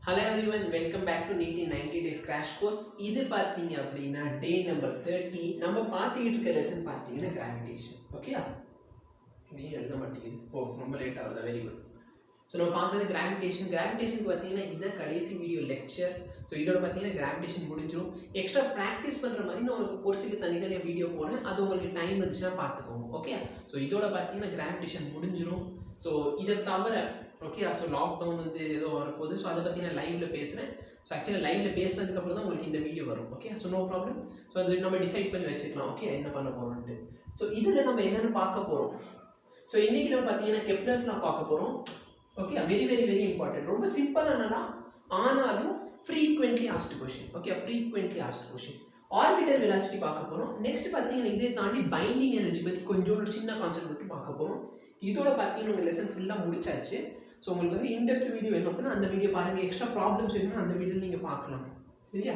Hello everyone, welcome back to NEET in 90 days crash course. இது பார்த்தீங்க அப்படின்னா டே number 30. நம்ம பார்த்துக்கிட்டு இருக்க லெசன் பார்த்தீங்கன்னா கிராவிடேஷன். ஓகேயா? நீ எழுத மாட்டேங்குது. ரொம்ப லேட் ஆகுது. Very good. ஸோ நம்ம பார்க்குறது கிராவிடேஷனுக்கு பார்த்தீங்கன்னா இதுதான் கடைசி வீடியோ லெக்சர். ஸோ இதோட பார்த்தீங்கன்னா கிராவிடேஷன் முடிஞ்சிடும். எக்ஸ்ட்ரா ப்ராக்டிஸ் பண்ணுற மாதிரி நான் உங்களுக்கு கோர்ஸுக்கு தனித்தனியாக வீடியோ போடுறேன். அது உங்களுக்கு டைம் வந்துச்சுன்னா பார்த்துக்கோங்க. ஓகே? ஸோ இதோட பார்த்தீங்கன்னா கிராவிடேஷன் முடிஞ்சிடும். ஸோ இதை தவிர ஓகே, ஸோ லாக்டவுன் வந்து ஏதோ வரப்போகுது. ஸோ அதை பற்றி நான் லைவில் பேசுகிறேன். ஸோ ஆக்சுவலாக லைவில் பேசுனதுக்கப்புறம் தான் உங்களுக்கு இந்த வீடியோ வரும். Okay, so no problem. So அது நம்ம டிசைட் பண்ணி வச்சுக்கலாம். ஓகே, என்ன பண்ண போகிறோம்ட்டு. ஸோ இதில் நம்ம என்னென்னு பார்க்க போகிறோம். ஸோ இன்றைக்கி நம்ம பார்த்தீங்கன்னா கெப்லர்ஸ்லாம் பார்க்க போகிறோம். Okay, very very very important. ரொம்ப சிம்பிளானதா ஆனாலும் frequently asked question. Okay, frequently asked question. Orbital velocity பார்க்க போகிறோம். நெக்ஸ்ட் பார்த்தீங்கன்னா இதை தாண்டி பைண்டிங் எனர்ஜி பற்றி கொஞ்சம் ஒரு சின்ன கான்செப்ட் மட்டும் பார்க்க போகிறோம். இதோட பார்த்தீங்கன்னா உங்கள் லெசன் ஃபுல்லாக முடிச்சாச்சு. ஸோ உங்களுக்கு வந்து இன்டெப்த் வீடியோ வேணும் அப்படின்னா அந்த வீடியோ பாருங்கள். எக்ஸ்ட்ரா ப்ராப்ளம்ஸ் வேணும்னா அந்த வீடியோ நீங்கள் பார்க்கலாம். சரியா?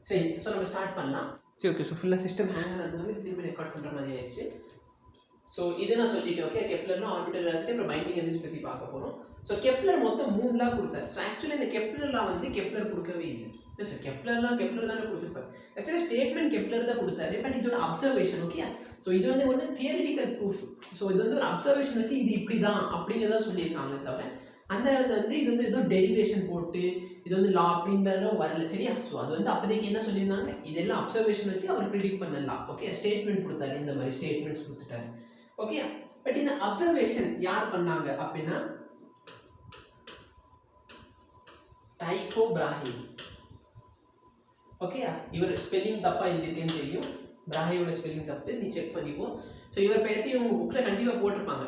சரி, ஸோ நம்ம ஸ்டார்ட் பண்ணலாம். சரி, ஓகே. ஸோ ஃபுல்லாக சிஸ்டம் ஹேங் ஆனதுனால திரும்பி ரெக்கார்ட் பண்ணுற மாதிரி ஆயிடுச்சு. ஸோ இது நான் சொல்லிட்டேன். ஓகே, கெப்லர்னா ஆர்பிட்டல் வெலாசிட்டி அப்புறம் பைண்டிங் எனர்ஜி பற்றி பார்க்க போகிறோம். ஸோ கெப்லர் மொத்தம் 3 லா கொடுத்தாரு. ஸோ ஆக்சுவலி இந்த கெப்லர்லாம் வந்து கெப்லர் கொடுக்கவே இல்லை. இல்லை சார், கெப்லர் தானே கொடுத்துருப்பாரு. ஆக்சுவலி ஸ்டேட்மெண்ட் கெப்லர் தான் கொடுத்தாரு. பட் இதோட அப்சர்வேஷன். ஓகே, ஸோ இது வந்து ஒன்று தியரிட்டிக்கல் ப்ரூஃப். ஸோ இது வந்து ஒரு அப்சர்வேஷன் வச்சு இது இப்படி தான் அப்படிங்கிறத சொல்லியிருக்காங்க. தவிர அந்த இடத்துல வந்து இது வந்து ஏதோ டெரிவேஷன் போட்டு இது வந்து லா அப்படின்றதுலாம் வரல. சரியா? ஸோ அது வந்து அப்போதைக்கு என்ன சொல்லியிருந்தாங்க, இதெல்லாம் அப்சர்வேஷன் வச்சு அவர் ப்ரிடிக்ட் பண்ணலாம். ஓகே, ஸ்டேட்மெண்ட் கொடுத்தாரு. இந்த மாதிரி ஸ்டேட்மெண்ட்ஸ் கொடுத்துட்டாரு. ஓகே, பட் இந்த அப்சர்வேஷன் யார் பண்ணாங்க அப்படின்னா டைகோ பிராஹே. ஓகே, இவர் ஸ்பெல்லிங் தப்பா எழுதிருக்கேன்னு தெரியும். பிராஹேயோட ஸ்பெல்லிங் தப்பு, நீ செக் பண்ணிப்போ. ஸோ இவர் பற்றி இவங்க புக்கில் கண்டிப்பாக போட்டிருப்பாங்க.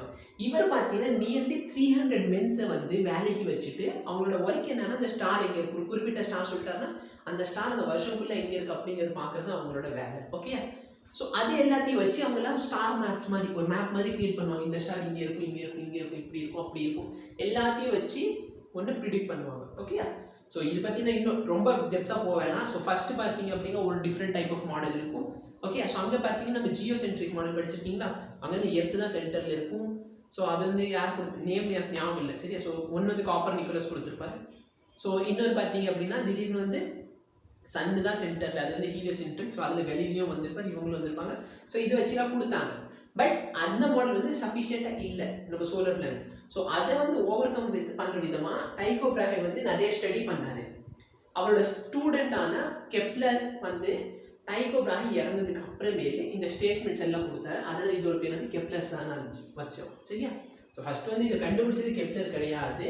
இவர் பார்த்தீங்கன்னா நியர்லி 300 மென்ஸை வந்து வேலைக்கு வச்சுட்டு அவங்களோட ஒர்க் என்னன்னா அந்த ஸ்டார் எங்கே இருக்கு, ஒரு குறிப்பிட்ட ஸ்டார் சொல்லிட்டாருன்னா அந்த ஸ்டார் அந்த வருஷம் ஃபுல்லாக எங்கே இருக்குது அப்படிங்கிறது பார்க்குறது அவங்களோட வேலை. ஓகே, ஸோ அது எல்லாத்தையும் வச்சு அவங்களாம் ஸ்டார் மேப்ஸ் மாதிரி ஒரு மேப் மாதிரி கிரியேட் பண்ணுவாங்க. இந்த ஸ்டார் இங்கே இருக்கும், இங்கே இருக்கும், இங்கே இருக்கும், இப்படி இருக்கும், அப்படி இருக்கும், எல்லாத்தையும் வச்சு ஒன்று ப்ரிடிக்ட் பண்ணுவாங்க. ஓகே, ஸோ இது பார்த்தீங்கன்னா இன்னும் ரொம்ப டெப்த்தாக போக வேணாம். ஸோ ஃபஸ்ட்டு பார்த்தீங்க அப்படின்னா ஒரு டிஃப்ரெண்ட் டைப் ஆஃப் மாடல் இருக்கும். ஓகே, ஸோ அங்கே பார்த்தீங்கன்னா நம்ம ஜியோ சென்ட்ரிக் மாடல் படிச்சிருக்கீங்களா? அங்கே வந்து எர்த்து தான் சென்டரில் இருக்கும். ஸோ அது வந்து யார் நேம் எனக்கு ஞாபகம் இல்லை. சரியா? ஸோ ஒன்று வந்து காப்பர் நிக்கோலஸ் கொடுத்துருப்பாரு. ஸோ இன்னொரு பார்த்தீங்க அப்படின்னா திடீர்னு வந்து சன்னு தான் சென்டரில், அது வந்து ஹீலியோ சென்ட்ரிக். ஸோ அதில் கலீலியும் வந்திருப்பார், இவங்களும் வந்திருப்பாங்க. ஸோ இதை வச்சுலாம் கொடுத்தாங்க. பட் அந்த மாடல் வந்து சஃபிஷியண்ட்டாக இல்லை நம்ம சோலர் பிளானட். ஸோ அதை வந்து ஓவர் கம் பண்ணுற விதமாக டைகோ பிராஹே வந்து நிறைய ஸ்டடி பண்ணார். அவரோட ஸ்டூடெண்டான கெப்லர் வந்து டைகோ பிராஹே இறந்ததுக்கு அப்புறமேலே இந்த ஸ்டேட்மெண்ட்ஸ் எல்லாம் கொடுத்தாரு. அதனால் இதோட பேர் வந்து கெப்லர்ஸ் தான் வச்சோம். சரியா? ஸோ ஃபர்ஸ்ட் வந்து இதை கண்டுபிடிச்சது கெப்லர் கிடையாது.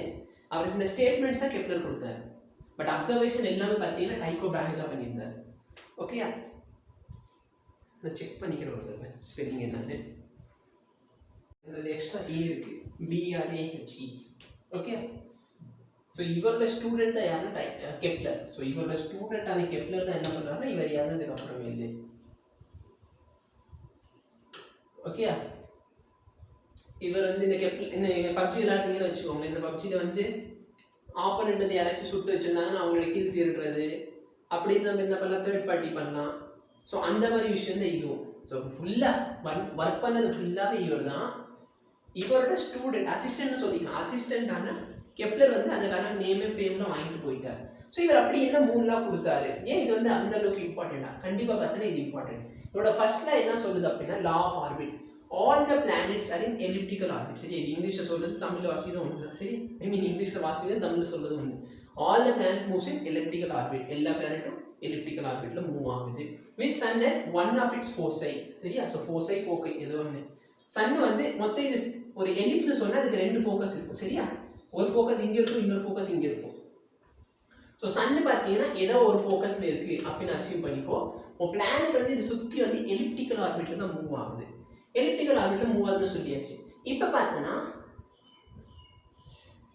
அவர் இந்த ஸ்டேட்மெண்ட்ஸாக கெப்லர் கொடுத்தாரு. பட் அப்சர்வேஷன் எல்லாமே பார்த்தீங்கன்னா டைகோ பிராஹே தான் பண்ணியிருந்தார். ஓகேயா? நான் செக் பண்ணிக்கிறேன் ஒரு தடவை ஸ்பெல்லிங் என்னன்னு. அதில் எக்ஸ்ட்ரா ஏ இருக்கு, BRAHE. ஓகே, ஸோ இவரோட ஸ்டூடெண்ட் தான் யாருன்னா கெப்லர். ஸோ இவரோட ஸ்டூடெண்டான கெப்லர் தான் என்ன பண்ணுறாருன்னா இவர் இறந்ததுக்கு அப்புறமே இல்லை. ஓகே, இவர் வந்து இந்த இந்த பப்ஜி விளையாடுறீங்கன்னு வச்சுக்கோங்க. இந்த பப்ஜியில் வந்து ஆப்போனண்ட் வந்து யாராச்சும் சுட்டு வச்சுருந்தாங்கன்னா அவங்களோட கில் திருடுறது அப்படின்னு நம்ம என்ன பண்ணலாம், தேர்ட் பார்ட்டி பண்ணலாம். ஸோ அந்த மாதிரி விஷயம் தான் இதுவும். ஸோ ஃபுல்லாக ஒர்க் பண்ணது ஃபுல்லாகவே இவர் தான். இவரோட ஸ்டூடெண்ட் அசிஸ்டன்ட்னு சொல்லிக்கலாம். அசிஸ்டண்டான கெப்லர் வந்து அதுக்கான நேமே ஃபேம்லாம் வாங்கிட்டு போயிட்டார். ஸோ இவர் அப்படி என்ன 3 லா கொடுத்தாரு. ஏன் இது வந்து அந்த அளவுக்கு இம்பார்ட்டண்டா? கண்டிப்பாக பார்த்தீங்கன்னா இது இம்பார்ட்டன்ட். இதோட ஃபர்ஸ்ட் லா என்ன சொல்லுது அப்படின்னா law of orbit. All the planets are in elliptical orbit. சரி, இது இங்கிலீஷில் சொல்றது தமிழில் வாசிக்கிறது ஒன்று. சரி, ஐ மீன் இங்கிலீஷில் வாசிக்கிறது தமிழில் சொல்றது ஒன்று. All the planet moves in elliptical orbit. எல்லா பிளானட்டும் எலிப்டிக்கல் ஆர்பிட்ல மூவ் ஆகுது. With sun at one of its foci. சரியா? ஸோ ஃபோசை ஃபோக்கை ஏதோ ஒன்று. சன் வந்து மொத்தம் இது ஒரு எலிப்ஸ்னு சொன்னால் அதுக்கு 2 ஃபோக்கஸ் இருக்கும். சரியா? ஒரு ஃபோக்கஸ் இங்கே இருக்கும், இன்னொரு ஃபோக்கஸ் இங்கே இருக்கும். ஸோ சன்னு பார்த்தீங்கன்னா ஏதோ ஒரு ஃபோக்கஸில் இருக்குது அப்படின்னு அசியூம் பண்ணிக்கோ. உன் பிளானட் வந்து இது சுற்றி வந்து எலிப்டிக்கல் ஆர்பிட்டில் தான் மூவ் ஆகுது. எலிப்டிக்கல் ஆர்பிட்டில் மூவ் ஆகுதுன்னு சொல்லியாச்சு. இப்போ பார்த்தோன்னா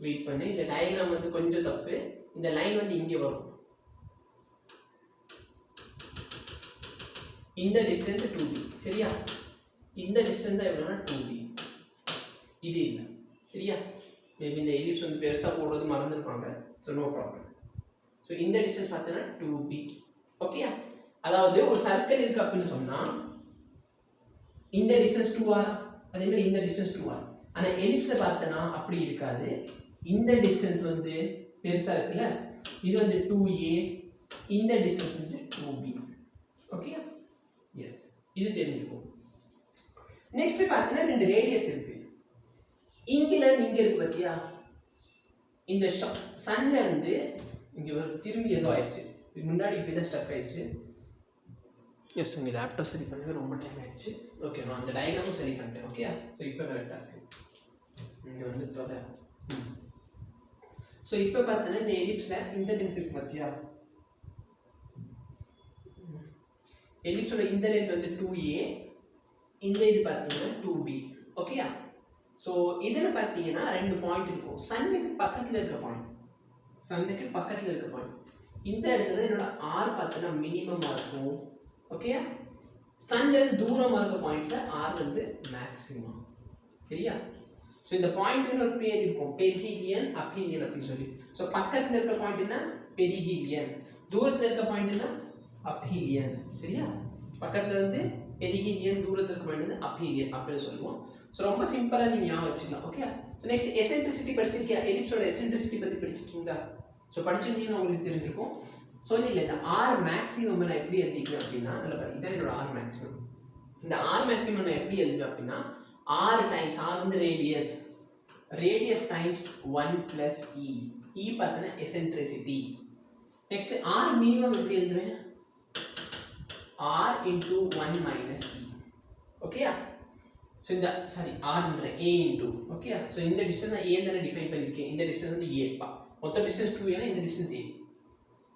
வெயிட் பண்ணு, இந்த டயக்ராம் வந்து கொஞ்சம் தப்பு. இந்த லைன் வந்து இங்கே வரும். இந்த டிஸ்டன்ஸ் 2b. சரியா? இந்த டிஸ்டன்ஸ் தான் எவ்வளோனா 2b. இது இல்லை. சரியா? மேபி இந்த எலிப்ஸ் வந்து பெருசாக போடுறது மறந்துருப்பாங்க. So no problem. ஸோ இந்த டிஸ்டன்ஸ் பார்த்தோன்னா 2b. ஓகே, அதாவது ஒரு சர்க்கிள் இருக்குது அப்படின்னு சொன்னால் இந்த டிஸ்டன்ஸ் 2r, அதே மாதிரி இந்த டிஸ்டன்ஸ் 2r. ஆனால் எலிப்ஸில் பார்த்தோன்னா அப்படி இருக்காது. இந்த டிஸ்டன்ஸ் வந்து பெருசா இருக்குல்ல, இது வந்து 2a, இந்த டிஸ்டன்ஸ் வந்து 2b. ஓகே, எஸ், இது தெரிஞ்சுக்கும். நெக்ஸ்ட் பார்த்தீங்கன்னா ரெண்டு ரேடியஸ் இருக்கு. இங்கல இங்க இருக்கு பாத்தியா, இந்த சன்ல இருந்து இங்க ஒரு திரும்பி ஏதோ ஆயிடுச்சு, முன்னாடி இப்படி ஸ்டக் ஆயிடுச்சு. எஸ், உங்க லேப்டாப் சரி பண்ணவே ரொம்ப டைம் ஆயிடுச்சு. ஓகே, நான் அந்த டயக்ராமும் சரி பண்ணிட்டேன். ஓகே, ஸோ இப்போ கரெக்டாக இருக்கு. இங்கே வந்து தொலை. ஸோ இப்போ பார்த்தீங்கன்னா இந்த எலிப்ஸில் இந்த லென்த் இருக்கு பார்த்தியா, எலிப்ஸோட இந்த லென்த் வந்து 2a, இந்த இது பார்த்தீங்கன்னா 2b. ஓகேயா, ஸோ இதில் பார்த்தீங்கன்னா ரெண்டு பாயிண்ட் இருக்கும். சன்னுக்கு பக்கத்தில் இருக்க பாயிண்ட், சன்னுக்கு பக்கத்தில் இருக்க பாயிண்ட் இந்த இடத்துல என்னோட ஆர் பார்த்தீங்கன்னா மினிமமாக இருக்கும். ஓகே, சன்ல இருந்து தூரமாக இருக்க பாயிண்ட்ல ஆர் வந்து மேக்ஸிமம். சரியா, ஸோ இந்த பாயிண்ட் ஒரு பேர் இருக்கும், பெரிஹீலியன் அப்ஹீலியன் அப்படின்னு சொல்லி. ஸோ பக்கத்தில் இருக்கிற பாயிண்ட் என்ன, பெரிஹீலியன். தூரத்தில் இருக்க பாயிண்ட் என்ன, அப்ஹீலியன். சரியா, பக்கத்தில் வந்து பெரிஹீலியன், தூரத்தில் இருக்க பாயிண்ட் வந்து அப்ஹீலியன் அப்படின்னு சொல்லுவோம். ஸோ ரொம்ப சிம்பிளாக நீங்கள் ஞாபகம் வச்சுக்கலாம். ஓகே, ஸோ நெக்ஸ்ட் எசென்ட்ரிசிட்டி படிச்சிருக்கியா, எலிப்ஸோட எசென்ட்ரிசிட்டி பற்றி படிச்சிருக்கீங்களா? ஸோ படிச்சிருந்தீங்கன்னா உங்களுக்கு தெரிஞ்சிருக்கும். ஸோ இல்லை, இந்த ஆர் மேக்ஸிமம் நான் எப்படி எழுதிக்கிறேன் அப்படின்னா, நல்லா பாருங்க, இதான் என்னோட ஆர் மேக்ஸிமம். இந்த ஆர் மேக்ஸிமம் நான் எப்படி எழுதுவேன் அப்படின்னா, ஆர் டைம்ஸ் ஆர் வந்து radius, radius times 1 + e. e பார்த்தீங்கன்னா எசென்ட்ரிசிட்டி. நெக்ஸ்ட் ஆர் மினிமம் எப்படி எழுதுவேன், r into 1 minus e. ஓகேயா, ஸோ இந்த சாரி ஆர்ன்ற a into. ஓகே, ஸோ இந்த டிஸ்டன்ஸ் நான் a தானே டிஃபைன் பண்ணியிருக்கேன். இந்த டிஸ்டன்ஸ் வந்து a பா, மொத்த டிஸ்டன்ஸ் 2 ஏன்னா இந்த டிஸ்டன்ஸ் a.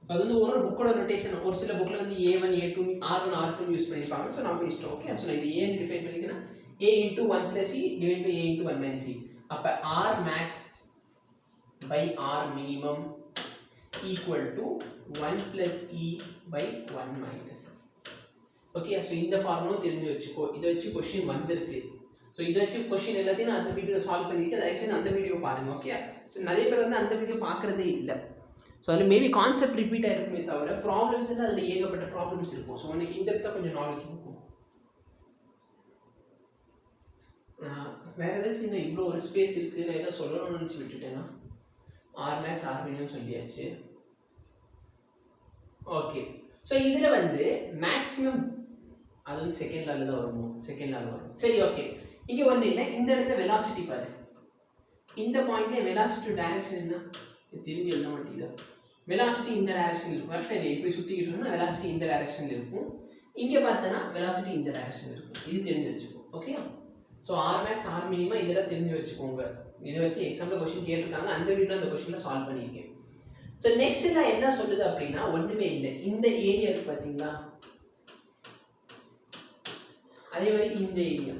அது வந்து ஒரு புக்கோட நோட்டேஷன், ஒரு சில புக்கில் வந்து a1 a2 r1 r2 use பண்ணியிருப்பாங்க. ஸோ நம்ம இஷ்டம். ஓகே, ஸோ நான் இது a டிஃபைன் பண்ணிக்கிறேன், a into 1 + e divided by a into 1 minus e. அப்போ r max by r minimum equal to 1 + e by 1 minus. Okay, so இந்த formula தெரிஞ்சு வச்சுக்கோ. இதை வச்சு கொஸ்டின் வந்திருக்கு. ஸோ இதை வச்சு கொஸ்டின் எல்லாத்தையும் நான் அந்த வீடியோவில் சால்வ் பண்ணியிருக்கேன். அது ஆக்சுவலி அந்த வீடியோ பாருங்கள். ஓகே, ஸோ நிறைய பேர் வந்து அந்த வீடியோ பார்க்குறதே இல்லை. ஸோ அதில் மேபி கான்செப்ட் ரிப்பீட் ஆகிருக்குமே தவிர ப்ராப்ளம்ஸ் வந்து அதில் ஏகப்பட்ட ப்ராப்ளம்ஸ் இருக்கும். ஸோ உனக்கு இன்டெப்த்தாக கொஞ்சம் நாலேஜ் இருக்கும். வேறு ஏதாச்சும் இன்னும் இவ்வளோ ஒரு ஸ்பேஸ் இருக்குது, நான் எதாவது சொல்லணும்னு நினச்சி விட்டுட்டேன்னா, ஆர் மேக்ஸ் ஆர் மினிமம் சொல்லியாச்சு. ஓகே, ஸோ இதில் வந்து மேக்ஸிமம் அது வந்து செகண்ட் லாவில் தான் வரும், செகண்ட் லாவில் வரும். சரி, ஓகே, இங்கே ஒன்றும் இல்லை. இந்த இடத்துல வெலாசிட்டி பாரு, இந்த பாயிண்ட்லேயே வெலாசிட்டி டைரக்ஷன் என்ன, திரும்பி எழுத மாட்டேங்குது. வெலாசிட்டி இந்த டைரக்ஷன் இருக்கும். கரெக்டாக இது எப்படி சுற்றிக்கிட்டு இருக்குன்னா வெலாசிட்டி இந்த டைரக்ஷன் இருக்கும். இங்கே பார்த்தோன்னா வெலாசிட்டி இந்த டைரக்ஷன் இருக்கும். இது தெரிஞ்சு வச்சுக்கோங்க. Okay, so r max r minimum இதெல்லாம் தெரிஞ்சு வச்சுக்கோங்க. இதை வச்சு எக்ஸாம்பிள் கொஸ்டின் கேட்டிருக்காங்க, அந்த வீடியோ அந்த கொஸ்டினில் சால்வ் பண்ணியிருக்கேன். ஸோ நெக்ஸ்ட் நான் என்ன சொல்லுது அப்படின்னா, ஒன்றுமே இல்லை. இந்த ஏரியா இருக்கு பார்த்தீங்களா, அதே மாதிரி இந்த ஏரியா,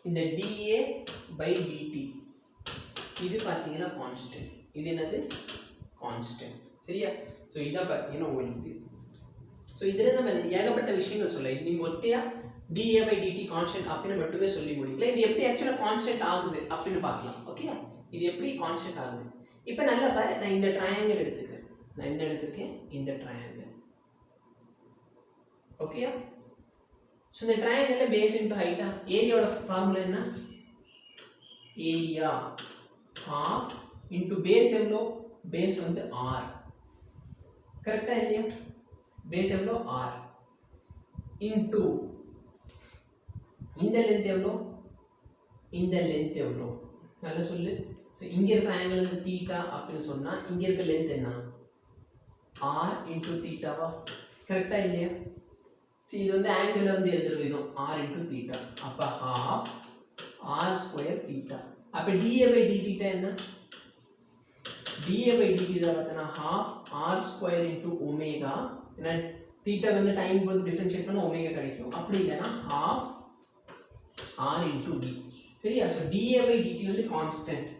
இந்த dA by dt இது பார்த்தீங்கன்னா கான்ஸ்டன்ட். இது என்னது, கான்ஸ்டன்ட். சரியா, ஸோ இதான் பார்த்தீங்கன்னா உங்களுக்கு. ஸோ இதில் நம்ம ஏகப்பட்ட விஷயங்கள் சொல்ல, இது நீங்கள் ஒட்டையாக dA by dt கான்ஸ்டன்ட் அப்படின்னு மட்டுமே சொல்லி முடிக்கல. இது எப்படி ஆக்சுவலாக கான்ஸ்டன்ட் ஆகுது அப்படின்னு பார்க்கலாம். ஓகே, இது எப்படி கான்ஸ்டன்ட் ஆகுது. இப்போ நல்லா பாரு, நான் இந்த ட்ரையாங்கிள் எடுத்துக்கிறேன். நான் என்ன எடுத்திருக்கேன், இந்த ட்ரையாங்கிள். ஓகே, ஸோ இந்த ட்ரையாங்கிளில் பேஸ் இன்டு ஹைட்டா, ஏரியாவோட ஃபார்முலா என்ன, ஏரியா half into பேஸ் எவ்வளோ, பேஸ் வந்து r. கரெக்டா இல்லையா, பேஸ் எவ்வளோ r இன்டு இந்த லென்த் எவ்வளோ, இந்த லென்த் எவ்வளோ, நல்லா சொல்லு. ஸோ இங்கே இருக்கிற ஆங்கிள் வந்து தீட்டா அப்படின்னு சொன்னால் இங்கே இருக்கிற லென்த் என்ன, r இன்டு தீட்டாவா. கரெக்டா இல்லையா, ஸோ இது வந்து ஆங்கிள் வந்து எழுதுற விதம் r இன்டு தீட்டா. அப்போ half r ஸ்கொயர் தீட்டா. அப்போ dA by dt என்ன, dA by dt தான் பார்த்தோன்னா half r square into omega. ஏன்னா தீட்டா வந்து டைம் பொறுத்து டிஃபரன்ஷியேட் பண்ண ஒமேகா கிடைக்கும். அப்படி இல்லைன்னா half r இன்டு d. சரியா, ஸோ dA by dt வந்து கான்ஸ்டன்ட்.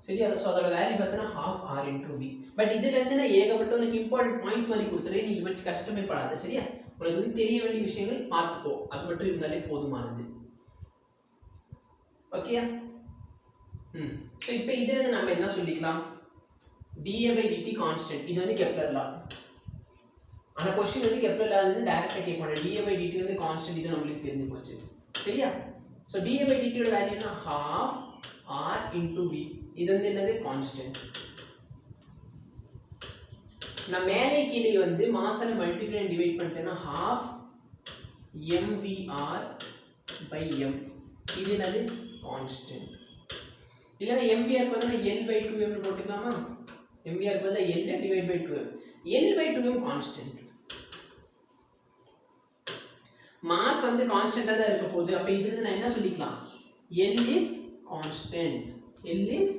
சரியா, ஸோ அதோட வேல்யூ பார்த்தோன்னா half r into d. But இதுல இருந்து நான் ஏகப்பட்ட உனக்கு இம்பார்ட்டன்ட் பாயிண்ட்ஸ் மாதிரி கொடுத்துறேன், நீங்க வச்சு கஷ்டமே படாது. சரியா, உனக்கு வந்து தெரிய வேண்டிய விஷயங்கள் பார்த்துக்கோ, அது மட்டும் இருந்தாலே போதுமானது. ஓகேயா, ஸோ இப்போ இதில் நம்ம என்ன சொல்லிக்கலாம், dA by dt கான்ஸ்டன்ட். இது வந்து கெப்லர் லா. ஆனால் கொஸ்டின் வந்து கெப்லர் லா வந்து டைரக்டாக கேட்க மாட்டேன். dA by dt வந்து கான்ஸ்டன்ட், இது நம்மளுக்கு தெரிஞ்சு போச்சு. சரியா, ஸோ dA by dt ஓட வேல்யூ என்ன, half r இன்டு v. இது வந்து என்னது கான்ஸ்டன்ட். நான் மேலே கீழே வந்து மாசால மல்டிப்ளை அண்ட் டிவைட் பண்ணிட்டேன்னா half mvr by m. இது என்னது கான்ஸ்டன்ட். இல்லைன்னா mvr பதிலாக l by 2m போட்டுக்கலாமா? mvr பதிலாக l divide by 2m. l by 2m constant. Mass வந்து கான்ஸ்டன்ட்டா தான் இருக்க போகுது. அப்ப இதுல நான் என்ன சொல்லிக்கலாம்? l is constant. l is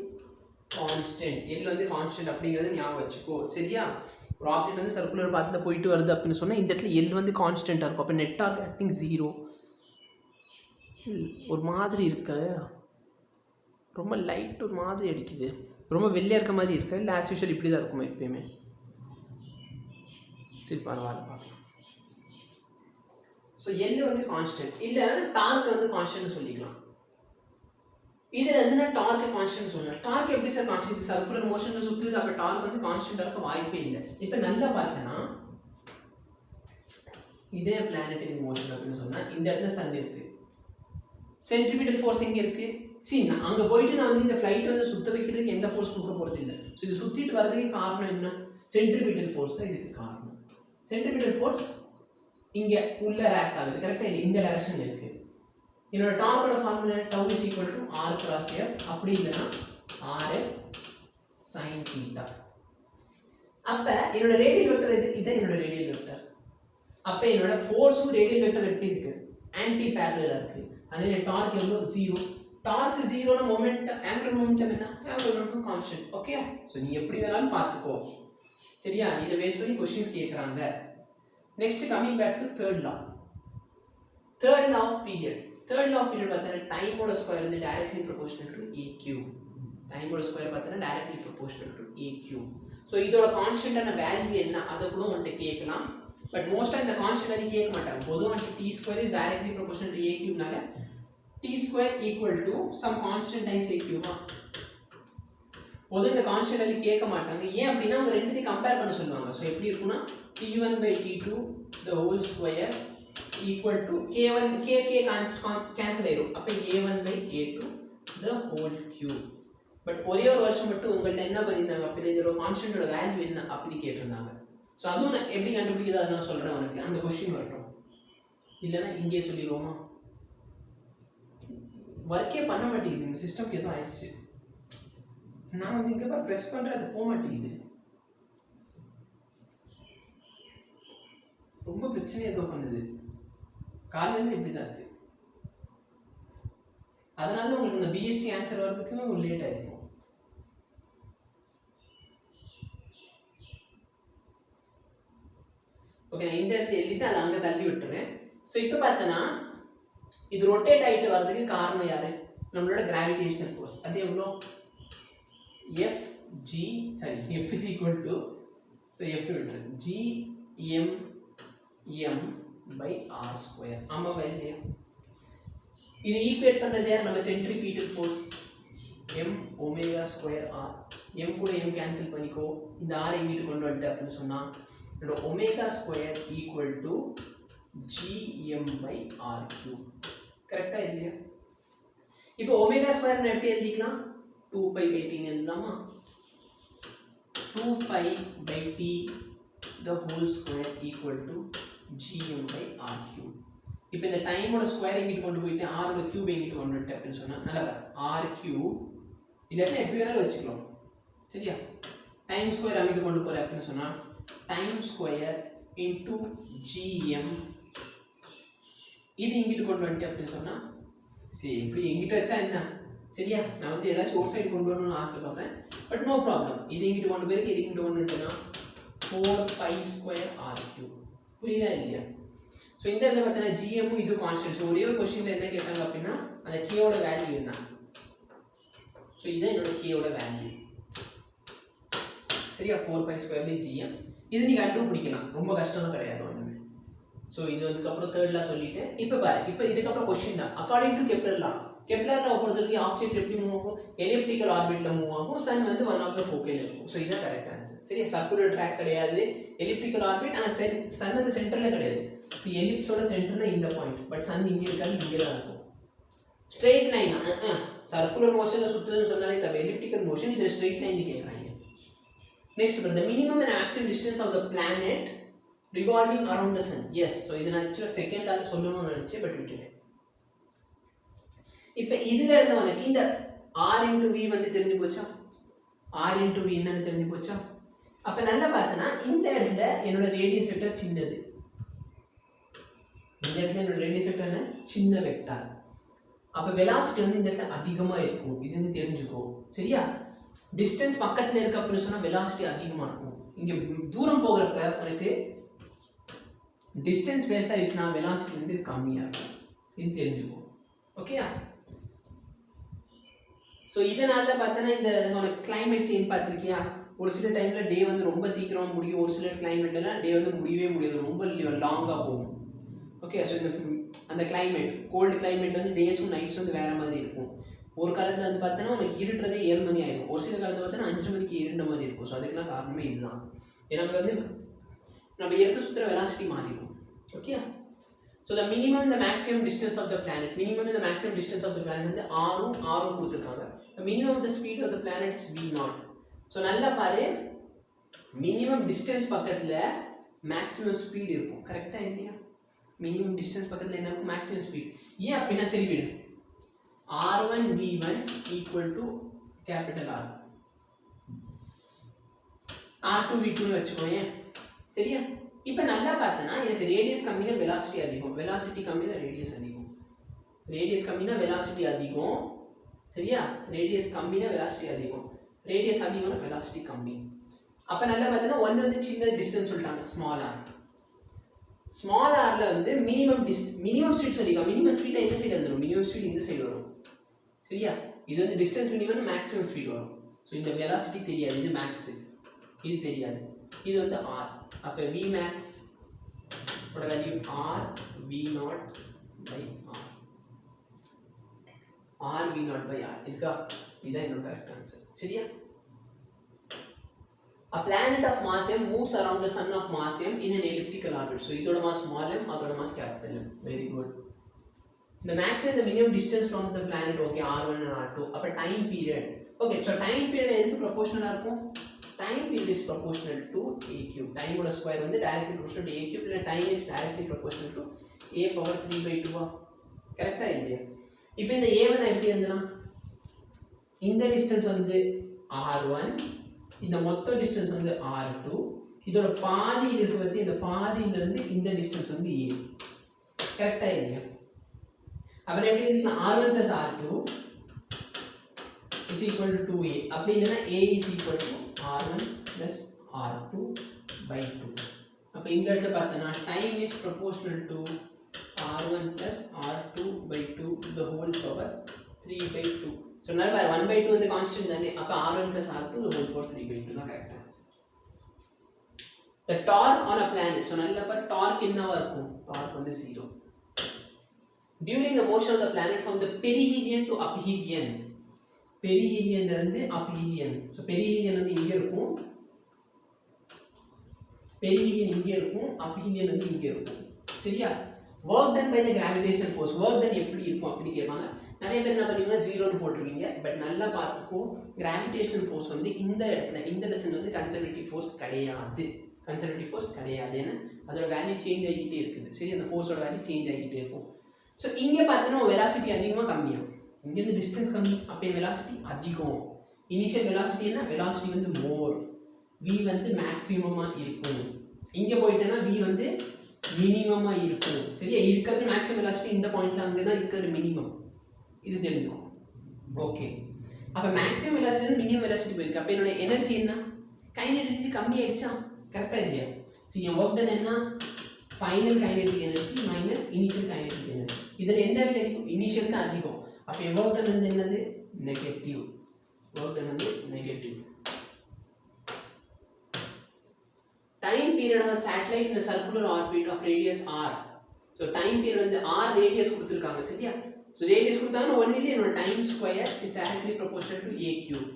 constant. l வந்து கான்ஸ்டன்ட் அப்படிங்கறத ஞாபகம் வச்சுக்கோ. சரியா? ஒரு ஆப்ஜெக்ட் வந்து சர்க்குலர் பாத்ல போயிட்டு வருது அப்படின்னு சொன்னா இந்த இடத்துல l வந்து கான்ஸ்டன்ட்டா இருக்கும். அப்ப நெட் டார்க் ஆக்டிங் 0. ஒரு மாதிரி இருக்கு. ரொம்ப லைட் ஒரு மாதிரி அடிக்குது. ரொம்ப வெள்ளையா இருக்க மாதிரி இருக்கு. இல்ல as usual இப்படி தான் இருக்கும் எப்பவுமே. சரி பரவாயில்லை பார்க்கலாம். ஸோ எல் வந்து கான்ஸ்டன்ட் இல்லை டார்க் வந்து கான்ஸ்டன்ட் சொல்லிக்கலாம். இதில் வந்து நான் டார்க்கை கான்ஸ்டன்ட் சொன்னேன். டார்க் எப்படி சார் கான்ஸ்டன்ட்? சர்க்குலர் மோஷனில் சுற்றுது. அப்போ டார்க் வந்து கான்ஸ்டன்ட்டாக இருக்க வாய்ப்பே இல்லை. இப்போ நல்லா பார்த்தேன்னா இதே பிளானட்டரி மோஷன் அப்படின்னு சொன்னால் இந்த இடத்துல சன் இருக்கு. சென்ட்ரிபியூட்டல் ஃபோர்ஸ் எங்கே இருக்கு? சரி, நான் அங்கே போயிட்டு நான் வந்து இந்த ஃப்ளைட் வந்து சுற்ற வைக்கிறதுக்கு எந்த ஃபோர்ஸ் கொடுக்க போகிறது இல்லை. ஸோ இது சுற்றிட்டு வர்றதுக்கு காரணம் என்ன? சென்ட்ரிபியூட்டல் ஃபோர்ஸ் தான் இதுக்கு காரணம். சென்ட்ரிபியூட்டல் ஃபோர்ஸ் இங்க உள்ள ரேக் ஆகுது. கரெக்ட்டா? இந்த டைரக்ஷன்ல இருக்கு. என்னோட டார்க்கோட formula tau is equal to r cross f. அப்படி இல்லனா rf sin theta. அப்ப என்னோட ரேடியல் வெக்டர் இது என்னோட ரேடியல் வெக்டர். அப்ப என்னோட ஃபோர்ஸும் ரேடியல் வெக்டர் எப்படி இருக்கு? ஆன்டி பேரலலா இருக்கு. அதனால டார்க் எவ்வளவு? 0. டார்க் 0 னா மொமெண்ட் ஆங்குலர் மொமெண்டம் என்ன? Angular momentum constant. Okay? So நீ எப்படி வேணாலும் பாத்துக்கோ. சரியா? இத பேஸ் பண்ணி क्वेश्चंस கேக்குறாங்க. Next coming back to third law. Third law of period. Third law of period பார்த்தா time ஓட ஸ்கொயர் வந்து directly proportional to aq. time ஓட ஸ்கொயர் பார்த்தா directly proportional to aq. So இதோட கான்ஸ்டன்ட்டான வேல்யூ என்ன அத கூட உன்கிட்ட கேட்கலாம். பட் மோஸ்டா இந்த கான்ஸ்டன்ட் அது கேட்க மாட்டாங்க. பொதுவா t square is directly proportional to aq னால t square equal to some constant times aq வா. பொதுவா இந்த கான்ஸ்டன்ட் அது கேட்க மாட்டாங்க. ஏன் அப்படினா அவங்க ரெண்டுத்தையும் கம்பேர் பண்ண சொல்லுவாங்க. சோ எப்படி இருக்கும்னா t1 by t2 the whole square equal to k1 k cancel ஆயிரும். அப்ப a1 by a2 the whole cube. But ஒரே ஒரு வருஷம் மட்டும் உங்கள்ட்ட என்ன பண்ணிருந்தாங்க? அப்ப இதோட கான்ஸ்டன்ட்டோட வேல்யூ என்ன அப்படி கேட்டிருந்தாங்க. சோ அதுவும் நான் எப்படி கண்டுபிடிக்கிறது அத நான் சொல்றேன் உங்களுக்கு. அந்த क्वेश्चन வரட்டும். இல்லனா இங்கே சொல்லிரோமா? வர்க்கே பண்ண மாட்டேங்குது. இந்த சிஸ்டம்க்கு ஏதோ ஆயிடுச்சு. நான் வந்து இங்க பா பிரஸ் பண்றேன் அது போக மாட்டேங்குது. ரொம்ப பிரச்சனை ஏதோ பண்ணுது. காலையில இப்படி தான் இருக்கு. அதனால உங்களுக்கு இந்த பிஎஸ்டி ஆன்சர் வரதுக்கு லேட் ஆயிருக்கும். ஓகே, நான் இந்த இடத்துல எழுதிட்டு அதை அங்க தள்ளி விட்டுறேன். ஸோ இப்போ பார்த்தனா இது ரொட்டேட் ஆகிட்டு வர்றதுக்கு காரணம் யாரு? நம்மளோட கிராவிடேஷனல் ஃபோர்ஸ். அது எவ்வளோ? F is equal to so F G m m by r square. ஆமா இல்லையா? இது ஈக்குவேட் பண்றது யார்? நம்ம centripetal force m omega square r. m கூட m கேன்சல் பண்ணிக்கோ. இந்த r இங்கிட்டு கொண்டு வந்துட்டு அப்படின்னு சொன்னா என்னோட omega square equal to gm by r cube. கரெக்ட்டா இல்லையா? இப்போ omega square நான் எப்படி எழுதிக்கலாம்? 2 pi by t எழுதலாமா? 2 pi by t the whole square equal to gm by r cube. இப்போ இந்த டைமோட ஸ்கொயர் இங்கிட்டு கொண்டு போயிட்டு r ஓட கியூப் இங்கிட்டு கொண்டு வந்துட்டு அப்படின்னு சொன்னா நல்லா r cube இல்லன்னா எப்படி வேணாலும் வச்சுக்கலாம். சரியா? டைம் ஸ்கொயர் அங்கிட்டு கொண்டு போற அப்படின்னு சொன்னா டைம் ஸ்கொயர் into gm இது இங்கிட்டு கொண்டு வந்துட்டு அப்படின்னு சொன்னா சரி இப்படி எங்கிட்ட வச்சா என்ன? சரியா? நான் வந்து ஏதாச்சும் ஒரு சைடு கொண்டு வரணும்னு ஆசைப்படுறேன். But no problem. இது இங்கிட்டு கொண்டு போயிருக்கு, இது இங்கிட்டு கொண்டு வந்துட்டேன்னா 4 pi square r cube. புரியுதா இல்லையா? ஸோ இந்த இடத்துல பார்த்தீங்கன்னா ஜிஎம்மும் இது கான்ஸ்டன்ட். ஒரே ஒரு கொஸ்டின்ல என்ன கேட்டாங்க அப்படின்னா அந்த கேயோட வேல்யூ என்ன? ஸோ இதான் என்னோட கேயோட வேல்யூ. சரியா? 4 pi square by gm. இது நீங்க கண்டுபிடிக்கலாம், ரொம்ப கஷ்டம்லாம் கிடையாது ஒண்ணுமே. ஸோ இது அதுக்கப்புறம் தேர்ட்ல சொல்லிட்டேன். இப்போ பாரு, இப்போ இதுக்கப்புறம் கொஸ்டின் தான். According to Kepler law, Kepler law பொறுத்தவரைக்கும் ஆப்ஜெக்ட் எப்படி மூவ் ஆகும்? எலிப்டிக்கல் ஆர்பிட்ல மூவ் ஆகும். சன் வந்து ஒன் ஆஃப் த ஃபோக்கல் இருக்கும். ஸோ இதான் கரெக்ட் ஆன்சர். சரியா? சர்க்குலர் ட்ராக் கிடையாது, எலிப்டிக்கல் ஆர்பிட். ஆனால் சன் அந்த சென்டர்ல கிடையாது. எலிப்ஸோட சென்டர்னா இந்த பாயிண்ட், பட் சன் இங்கே இருக்காது, இங்கே தான் இருக்கும். ஸ்ட்ரெயிட் லைன் சர்க்குலர் மோஷனில் சுற்றுதுன்னு சொன்னாலே தவிர எலிப்டிக்கல் மோஷன் இதில் ஸ்ட்ரெயிட் லைன் கேட்குறாங்க. Next the minimum and maximum distance of the planet revolving around the sun. Yes, so இது நான் ஆக்சுவலாக செகண்டாக சொல்லணும்னு நினச்சேன், பட் விட்டுட்டேன். இப்போ இதில் இருந்த உனக்கு இந்த r into v வந்து தெரிஞ்சு போச்சா? r into v என்னன்னு தெரிஞ்சு போச்சா? அப்போ நல்லா பார்த்தனா இந்த இடத்துல என்னோட ரேடியஸ் வெக்டர் சின்னது, இந்த இடத்துல என்னோட ரேடியஸ் வெக்டர் என்ன சின்ன வெக்டார். அப்போ வெலாசிட்டி வந்து இந்த இடத்துல அதிகமாக இருக்கும், இது வந்து தெரிஞ்சுக்கோ சரியா. டிஸ்டன்ஸ் பக்கத்தில் இருக்க அப்படின்னு சொன்னால் வெலாசிட்டி அதிகமாக இருக்கும். இங்கே தூரம் போகிறப்ப உனக்கு டிஸ்டன்ஸ் பெருசாக இருந்துச்சுன்னா வெலாசிட்டி வந்து கம்மியாக இருக்கும், இது தெரிஞ்சுக்கோ ஓகேயா. ஸோ இதனால பார்த்தோன்னா இந்த உனக்கு கிளைமேட் சேஞ்ச் பார்த்துருக்கியா, ஒரு சில டைமில் டே வந்து ரொம்ப சீக்கிரமாக முடியும், ஒரு சில கிளைமேட்லாம் டே வந்து முடியவே முடியாது, ரொம்ப லாங்காக போகும் ஓகே. ஸோ இந்த அந்த கிளைமேட் கோல்டு கிளைமேட் வந்து டேஸும் நைட்ஸும் வந்து வேறு மாதிரி இருக்கும். ஒரு காலத்தில் வந்து பார்த்தோன்னா உனக்கு இருட்டுறதே 7 மணி ஆகிடும், ஒரு சில காலத்தில் பார்த்தோன்னா 5 மணிக்கு இருண்ட மாதிரி இருக்கும். ஸோ அதுக்கெல்லாம் காரணமே இதுதான், ஏன்னா நமக்கு வந்து நம்ம எர்த்து சுற்றுற வெலாசிட்டி மாறிடும் ஓகே. ஸோ த மினிமம் இந்த maximum distance of the planet, minimum இந்த maximum distance of the planet வந்து ஆரும் கொடுத்துருக்காங்க. Minimum the speed of the planet is v0. So நல்லா பாரு, மினிமம் டிஸ்டன்ஸ் பக்கத்தில் மேக்ஸிமம் ஸ்பீட் இருக்கும் கரெக்டாக இல்லையா. மினிமம் டிஸ்டன்ஸ் பக்கத்தில் என்ன இருக்கும் மேக்ஸிமம் ஸ்பீட். ஏன் அப்படின்னா சரி விடு, r1 v1 equal to capital R, r2 v2 வச்சுக்கோங்க சரியா. இப்போ நல்லா பார்த்தனா எனக்கு ரேடியஸ் கம்மினா வெலாசிட்டி அதிகம், வெலாசிட்டி கம்மினா ரேடியஸ் அதிகம், ரேடியஸ் கம்மினா வெலாசிட்டி அதிகம் சரியா. ரேடியஸ் கம்மினா வெலாசிட்டி அதிகம், ரேடியஸ் அதிகம்னா வெலாசிட்டி கம்மி. அப்போ நல்லா பார்த்தனா ஒன்று வந்து சின்ன டிஸ்டன்ஸ் சொல்லிட்டாங்க ஸ்மால் ஆர். ஸ்மால் ஆர்ல வந்து மினிமம் ஸ்பீட் சொல்லிக்கலாம். மினிமம் ஸ்பீட் எந்த சைடு வந்துடும், மினிமம் ஸ்பீட் இந்த சைடு வரும் சரியா. இது வந்து டிஸ்டன்ஸ் மினிமம் மேக்ஸிமம் ஸ்பீட் வரும். ஸோ இந்த வெலாசிட்டி தெரியாது, இது மேக்ஸ், இது தெரியாது, இது வந்து ஆர். அப்போ வி மேக்ஸ் ஓட value R v0 by r, r v0 by r இருக்கா. இதுதான் என்னோட கரெக்ட் ஆன்சர் சரியா. A planet of mass m moves around the sun of mass m in an elliptical orbit. So இதோட mass small m, அதோட mass capital M. Very good. The maximum the minimum distance from the planet okay r1 and r2. அப்ப time period okay. So time period எதுக்கு proportional இருக்கும், time period is proportional to a cube. Time ஓட square வந்து directly proportional to a cube, இல்ல time is directly proportional to a power 3/2 கரெக்டா இல்லையா. இப்போ இந்த a1 எப்படி எழுதலாம், இந்த டிஸ்டன்ஸ் வந்து r1, இந்த மொத்த டிஸ்டன்ஸ் வந்து r2, இதோட பாதி இருக்கு பத்தி இந்த பாதியிலிருந்து இந்த டிஸ்டன்ஸ் வந்து a கரெக்டா இல்லையா. அப்புறம் எப்படி எழுதிக்கலாம், r1 plus r2 is equal to 2a. அப்படி இல்லைன்னா a is equal to r1 plus r2 by 2. அப்போ இந்த இடத்துல பார்த்தோன்னா time is proportional to r1 plus r2 by 2 the whole power 3/2. So now by 1/2 வந்து கான்ஸ்டன்ட் தானே, அப்ப r1 plus r2 the whole power 3/2 தான் correct answer. The torque on a planet, so நல்ல பா torque என்னவா இருக்கும், torque வந்து 0. During the motion of the planet from the perihelion to aphelion, perihelion ல இருந்து aphelion, so perihelion வந்து இங்க இருக்கும், perihelion இங்க இருக்கும், aphelion வந்து இங்க இருக்கும் சரியா. work done by the gravitational force, work done எப்படி இருக்கும் அப்படி கேட்பாங்க. நிறைய பேர் என்ன பண்ணுவீங்க 0ன்னு போட்டுருவீங்க, பட் நல்லா பார்த்துக்கோ கிராவிடேஷனல் ஃபோர்ஸ் வந்து இந்த இடத்துல இந்த லெசன் வந்து கன்சர்வேட்டிவ் ஃபோர்ஸ் கிடையாது, கன்சர்வேட்டிவ் ஃபோர்ஸ் கிடையாது. ஏன்னா அதோட வேல்யூ சேஞ்ச் ஆகிட்டே இருக்குது சரி, அந்த ஃபோர்ஸோட வேல்யூ சேஞ்ச் ஆகிட்டே இருக்கும். ஸோ இங்கே பார்த்தோன்னா வெலாசிட்டி அதிகமாக கம்மியாகும், இங்கேருந்து டிஸ்டன்ஸ் கம்மி, அப்போ வெலாசிட்டி அதிகம். இனிஷியல் வெலாசிட்டி என்ன, வெலாசிட்டி வந்து மோர், v வந்து மேக்ஸிமமாக இருக்கும். இங்கே போயிட்டேன்னா v வந்து மினிமமாக இருக்கும் சரியா. இருக்கிறது மேக்ஸிமம் வெலாசிட்டி இந்த பாயிண்ட்ல அங்கே தான் இருக்கிறது மினிமம், இது தெரிஞ்சுக்கும் ஓகே. அப்போ மேக்ஸிமம் வெலாசிட்டி மினிமம் வெலாசிட்டி போயிருக்கு, அப்போ என்னோட எனர்ஜி என்ன, கைனடிக் எனர்ஜி கம்மி ஆயிடுச்சா கரெக்டாக இல்லையா. ஸோ என் ஒர்க் டன் என்ன, final kinetic energy minus initial kinetic energy. இதில் எந்த வேல்யூ அதிகம், இனிஷியல் தான் அதிகம். அப்போ என் ஒர்க் டன் வந்து என்னது நெகட்டிவ், ஒர்க் டன் வந்து negative. Time period of a satellite in the circular orbit of radius r. So time period வந்து r radius கொடுத்திருக்காங்க சரியா. So radius கொடுத்தாங்கன்னா ஒன்லி என்னோட time square is directly proportional to a cube.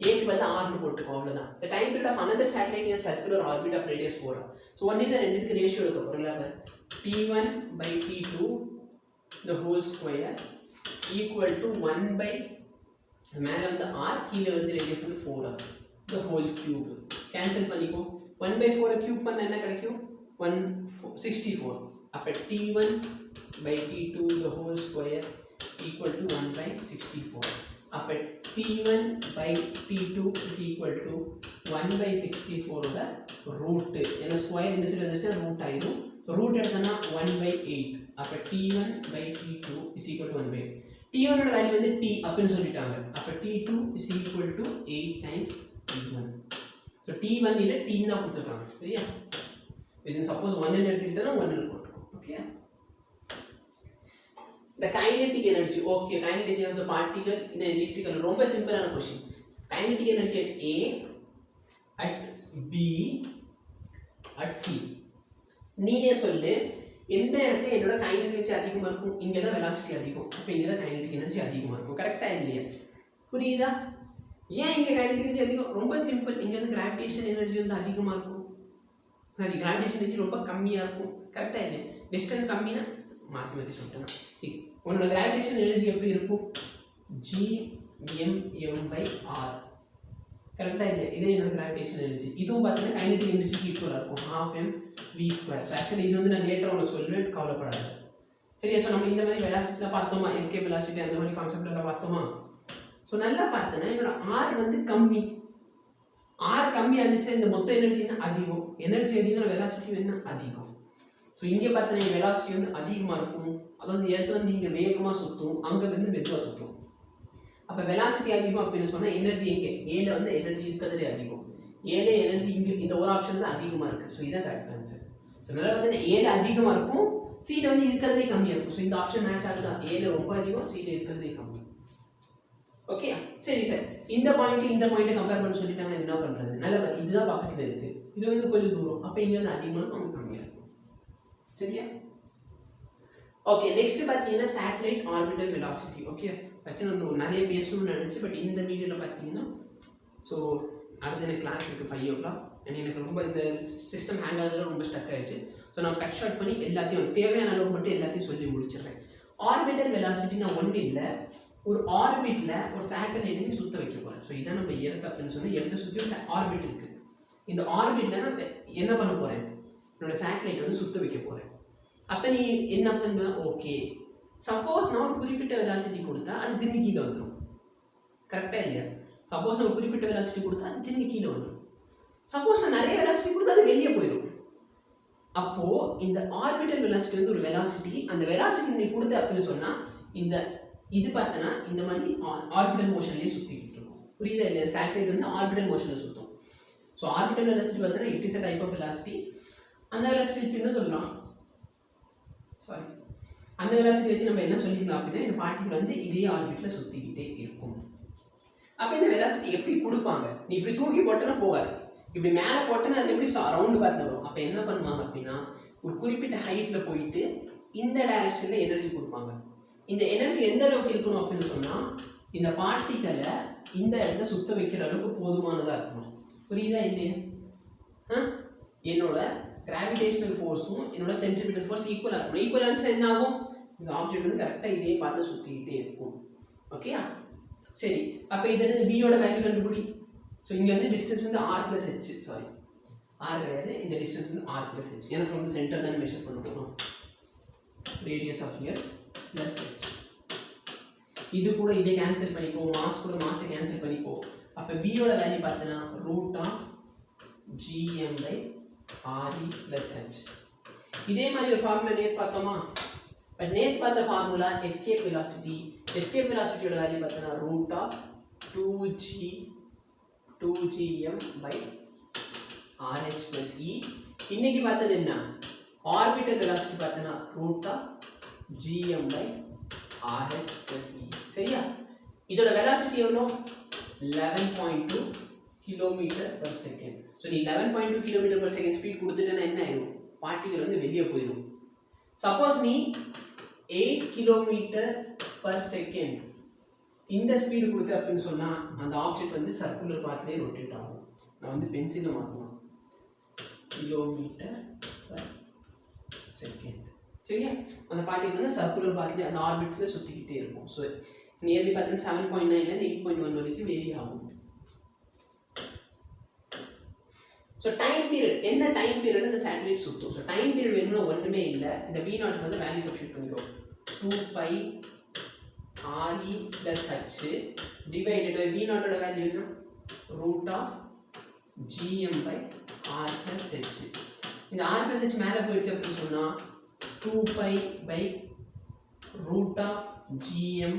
a க்கு பதிலா r னு போட்டுக்கோ அவ்வளவுதான். The time period of another satellite in a circular orbit of radius 4. So only ரெண்டுத்துக்கு ரேஷியோ எடுக்க போறோம்ல, p1 by p2 the whole square equal to 1 by மேலே வந்து r கீழே வந்து ரேடியஸ் வந்து 4r the whole cube cancel பண்ணிக்கோ 1/4 cube பண்ண என்ன கிடைக்கும் 164 அப்ப t1 by t2 the whole square equal to 1/64 அப்ப t1 by t2 is equal to 1/64 ஓட ரூட் ஏன்னா ஸ்கொயர் இந்த சைடு வந்துச்சுன்னா ரூட் ஆயிடும் ஸோ ரூட் எடுத்தோம்னா 1/8 அப்ப t1 by t2 is equal to 1/8 t1 ஓட வேல்யூ வந்து t அப்படின்னு சொல்லிட்டாங்க அப்ப t2 is equal to 8 times t1 so t1 இல்ல t னா கொடுத்துருக்காங்க சரியா இது சப்போஸ் 1 ன்னு எடுத்துக்கிட்டா 1 ன்னு போட்டுருக்கோம் okay the kinetic energy okay kinetic energy of the particle in an elliptical ரொம்ப சிம்பிளான question kinetic energy at a at b at c நீயே சொல்லு எந்த இடத்துல என்னோட kinetic energy அதிகமா இருக்கும் இங்க தான் velocity அதிகம் அப்ப இங்க தான் kinetic energy அதிகமா இருக்கும் கரெக்ட்டா இல்லையா புரியுதா ஏன் இங்க kinetic energy அதிகம் ரொம்ப சிம்பிள் இங்க வந்து gravitation energy வந்து அதிகமா இருக்கும் சரி gravitation energy ரொம்ப கம்மியா இருக்கும் கரெக்ட்டா இல்லையா டிஸ்டன்ஸ் கம்மினா மாத்தி மாத்தி சொல்றேன் சரி உன்னோட கிராவிடேஷன் எனர்ஜி எப்படி இருக்கும் gmm/r கரெக்ட்டா இல்ல இது என்னோட கிராவிடேஷன் எனர்ஜி இதுவும் பார்த்தீங்கன்னா கைனடிக் எனர்ஜிக்கு ஈக்குவலா இருக்கும் 12mv2 சோ ஆக்சுவலி இது வந்து நான் லேட்டர் உங்களுக்கு சொல்லுவேன் கவலைப்படாத சரியா சோ நம்ம இந்த மாதிரி வெலாசிட்டில பார்த்தோமா எஸ்கேப் வெலாசிட்டி அந்த மாதிரி கான்செப்ட்ல பார்த்தோமா சோ நல்லா பார்த்தனா என்னோட r வந்து கம்மி r கம்மியா இருந்துச்சு இந்த மொத்த எனர்ஜி அதிகம் எனர்ஜி அதிகம்னா வெலாசிட்டி என்ன அதிகம் சோ இங்க பார்த்தா velocity வந்து அதிகமா இருக்கும் அதாவது எர்த் வந்து இங்க வேகமா சுத்தும் அங்க இருந்து மெதுவா சுத்தும் அப்ப velocity அதிகமா அப்படினு சொன்னா எனர்ஜி எங்க a ல வந்து எனர்ஜி இருக்கதே அதிகம் a ல எனர்ஜி இங்க இந்த ஒரு ஆப்ஷன் தான் அதிகமா இருக்கு சோ இதான் கரெக்ட் ஆன்சர் சோ நல்லா வந்து a ல அதிகமா இருக்கும் c ல வந்து இருக்கதே கம்மியா இருக்கும் சோ இந்த ஆப்ஷன் மேட்ச் ஆகுதா a ல ரொம்ப அதிகம் c ல இருக்கதே கம்மி ஓகே சரி சார் இந்த பாயிண்ட் கம்பேர் பண்ண சொல்லிட்டாங்க என்ன பண்றது நல்ல இதுதான் பக்கத்துல இருக்கு இது வந்து கொஞ்சம் தூரம் அப்ப இங்க வந்து அதிகமா இருக்கும் கம்மியா இருக்கும் சரியா ஓகே நெக்ஸ்ட் பாத்தீங்கன்னா satellite orbital velocity okay first நம்ம நிறைய பேசணும்னு நினைச்சு பட் இந்த வீடியோல பாத்தீங்கன்னா சோ அடுத்த எனக்கு கிளாஸ் இருக்கு 5 o'clock எனக்கு ரொம்ப இந்த சிஸ்டம் ஹேங் ஆனதுல ரொம்ப ஸ்டக் ஆயிடுச்சு சோ நான் கட் ஷார்ட் பண்ணி எல்லாத்தையும் தேவையான அளவு மட்டும் எல்லாத்தையும் சொல்லி முடிச்சிடுறேன் ஆர்பிட்டல் வெலாசிட்டினா ஒண்ணு இல்ல ஒரு ஆர்பிட்ல ஒரு சேட்டலைட்டை சுத்த வைக்க போறேன் சோ இதான் நம்ம எர்த் அப்படினு சொன்னா எர்த் சுத்தி ஒரு ஆர்பிட் இருக்கு இந்த ஆர்பிட்ல நான் என்ன பண்ண போறேன் என்னோட சேட்டலைட் வந்து சுத்த வைக்க போறேன் அப்ப நீ என்ன பண்ண ஓகே சப்போஸ் நான் ஒரு குறிப்பிட்ட வெலாசிட்டி கொடுத்தா அது திரும்பி கீழ வந்துரும் கரெக்ட்டா இல்லையா சப்போஸ் நான் ஒரு குறிப்பிட்ட வெலாசிட்டி கொடுத்தா அது திரும்பி கீழ வந்துரும் சப்போஸ் நான் நிறைய வெலாசிட்டி கொடுத்தா அது வெளியே போயிடும் அப்போ இந்த ஆர்பிட்டல் வெலாசிட்டி வந்து ஒரு வெலாசிட்டி அந்த வெலாசிட்டி நீ கொடுத்த அப்படினு சொன்னா இந்த இது பார்த்தனா இந்த மாதிரி ஆர்பிட்டல் மோஷன்லயே சுத்திட்டு இருக்கும் புரியுதா இல்லையா சேட்டலைட் வந்து ஆர்பிட்டல் மோஷன்ல சுத்தும் சோ ஆர்பிட்டல் வெலாசிட்டி பார்த்தனா it is a type of velocity அந்த வெலாசிட்டி வச்சு என்ன சொல்லலாம் சாரி அந்த வெலாசிட்டி வச்சு நம்ம என்ன சொல்லிக்கலாம் அப்படினா இந்த பார்ட்டிகிள் வந்து இதே ஆர்பிட்ல சுத்திக்கிட்டே இருக்கும் அப்ப இந்த வெலாசிட்டி எப்படி கொடுப்பாங்க நீ இப்படி தூக்கி போட்டனா போகாது இப்படி மேலே போட்டனா அது எப்படி ரவுண்ட் பாத்ல வரும் அப்ப என்ன பண்ணுவாங்க அப்படினா ஒரு குறிப்பிட்ட ஹைட்ல போயிட்டு இந்த டைரக்ஷன்ல எனர்ஜி கொடுப்பாங்க இந்த எனர்ஜி எந்த அளவுக்கு இருக்கணும் அப்படினு சொன்னா இந்த பார்ட்டிகிளை இந்த இடத்துல சுத்த வைக்கிற அளவுக்கு போதுமானதா இருக்கணும் புரியுதா இல்லையா என்னோட கிராவிடேஷனல் ஃபோர்ஸும் என்னோட சென்ட்ரிபியூட்டல் ஃபோர்ஸ் ஈக்குவலா இருக்கும் ஈக்குவலன்ஸ் என்ன ஆகும் இந்த ஆப்ஜெக்ட் வந்து கரெக்ட்டா இதே பாத்துல சுத்திட்டே இருக்கும் ஓகேயா சரி அப்ப இதுல இருந்து b யோட வேல்யூ கண்டுபிடி சோ இங்க வந்து டிஸ்டன்ஸ் வந்து r + h சாரி r கிடையாது இந்த டிஸ்டன்ஸ் வந்து r + h ஏன்னா from the center தான் மெஷர் பண்ண போறோம் ரேடியஸ் ஆஃப் எர்த் + h இது கூட இதை கேன்சல் பண்ணிப்போ மாஸ் கூட மாஸை கேன்சல் பண்ணிப்போ அப்ப b யோட வேல்யூ பார்த்தனா √gm/re + h இதே மாதிரி ஒரு ஃபார்முலா நேத்து பார்த்தோமா பட் நேத்து பார்த்த ஃபார்முலா எஸ்கேப் வெலாசிட்டியோட வேல்யூ பார்த்தனா √2gm/rh + e இன்னைக்கு பார்த்தது என்ன ஆர்பிட்டல் வெலாசிட்டி பார்த்தனா √gm/rh + e சரியா இதோட வெலாசிட்டி எவ்வளவு 11.2 km/s சோ நீ 11.2 km/s ஸ்பீட் கொடுத்துட்டேன்னா என்ன ஆயிடும் பார்ட்டிகிள் வந்து வெளியே போயிடும் சப்போஸ் நீ 8 km/s இந்த ஸ்பீடு கொடுத்த அப்படினு சொன்னா அந்த ஆப்ஜெக்ட் வந்து சர்க்குலர் பாத்லயே ரொட்டேட் ஆகும் நான் வந்து பென்சில்ல மாத்துறேன் km/s சரியா அந்த பார்ட்டிகிள் வந்து சர்க்குலர் பாத்லயே அந்த ஆர்பிட்ல சுத்திக்கிட்டே இருக்கும் சோ நியர்லி பார்த்தீங்கன்னா 7.9லேருந்து 8.1 வரைக்கும் வேரி ஆகும். ஸோ டைம் பீரியட் என்ன டைம் பீரியட் இந்த சேட்டலைட் சுற்றும். ஸோ டைம் பீரியட் வேணும்னா ஒன்றுமே இல்லை, இந்த V0 வந்து வேல்யூ சப்ஸ்டியூட் பண்ணிக்கோ. 2π RE + H divided by V0 value என்ன √GM/R + H. இந்த R + H மேலே போயிடுச்சு அப்படின்னு சொன்னால் 2π √GM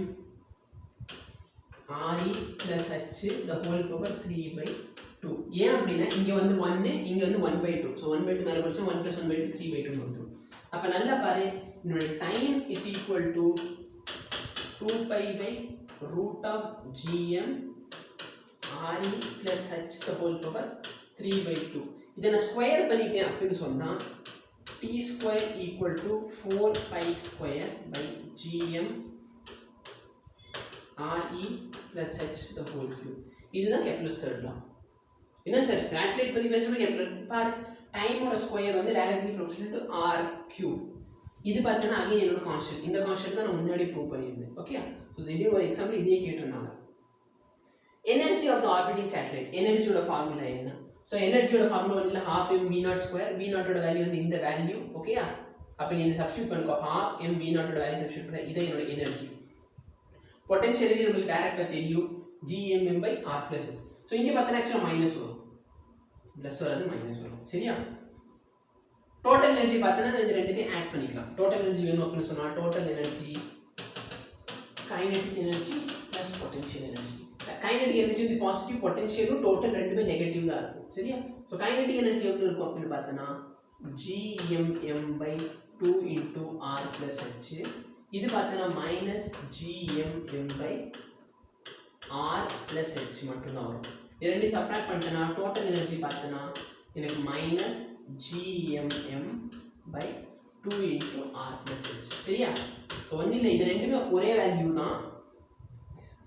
RE + H the whole power 3/2. ஏன் அப்படின்னா இங்க வந்து 1 இங்க வந்து 1/2. ஸோ 1/2 மேலே போயிடுச்சு 1 + 1/2 3/2 வந்துடும். அப்போ நல்லா பாரு, என்னோட time is equal to 2π √GM RE + H the whole power 3/2. இதை நான் ஸ்கொயர் பண்ணிட்டேன் அப்படின்னு சொன்னால் t² = 4π² GM RE + H the whole cube. இதுதான் கெப்லர்ஸ் தேர்ட் லா. என்ன சார் சேட்டலைட் பற்றி பேசுகிறோம், கெப்லர் பாரு டைமோட ஸ்கொயர் வந்து டைரக்ட்லி ப்ரொபோர்ஷனல் டு r3. இது பார்த்தீங்கன்னா அகைன் என்னோட கான்ஸ்டன்ட், இந்த கான்ஸ்டன்ட் தான் நான் முன்னாடி ப்ரூவ் பண்ணியிருந்தேன். ஓகே, ஸோ திடீர்னு ஒரு எக்ஸாம்பிள் இதே கேட்டிருந்தாங்க. Energy of the orbiting satellite, எனர்ஜியோட ஃபார்முலா என்ன? ஸோ எனர்ஜியோட ஃபார்முலா இல்லை 12mv02. V0 வேல்யூ வந்து இந்த வேல்யூ. ஓகேயா, அப்போ நீ இந்த சப்ஸ்டியூட் பண்ணிக்கோ, 12mv0 வேல்யூ சப்ஸ்டியூட் பண்ண இதை என்னோட எனர்ஜி. பொட்டன்ஷியல் நமக்கு டைரக்டாக தெரியும் GMM/R + H. ஸோ இங்கே பார்த்தீங்கன்னா ஆக்சுவலாக மைனஸ் வரும், ப்ளஸ் வராது மைனஸ் வரும். சரியா, டோட்டல் எனர்ஜி பார்த்தீங்கன்னா இது ரெண்டுத்தையும் ஆட் பண்ணிக்கலாம். டோட்டல் எனர்ஜி வேணும் அப்படின்னு சொன்னால் total energy kinetic energy plus potential energy. Kinetic energy வந்து பாசிட்டிவ், பொட்டன்ஷியலும் டோட்டல் ரெண்டுமே நெகட்டிவ் தான் இருக்கும். சரியா, ஸோ கைனடிக் எனர்ஜி எவ்வளோ இருக்கும் அப்படின்னு பார்த்தோன்னா GMM/2 × R + H. இது பார்த்தோன்னா -GMM/R + H மட்டும்தான் வரும். இது ரெண்டையும் சப்ராக்ட் பண்ணிட்டேன்னா டோட்டல் எனர்ஜி பார்த்தோன்னா எனக்கு -GMM/2 × R + H. சரியா, ஸோ ஒன்றும் இல்லை, இது ரெண்டுமே ஒரே வேல்யூ தான்.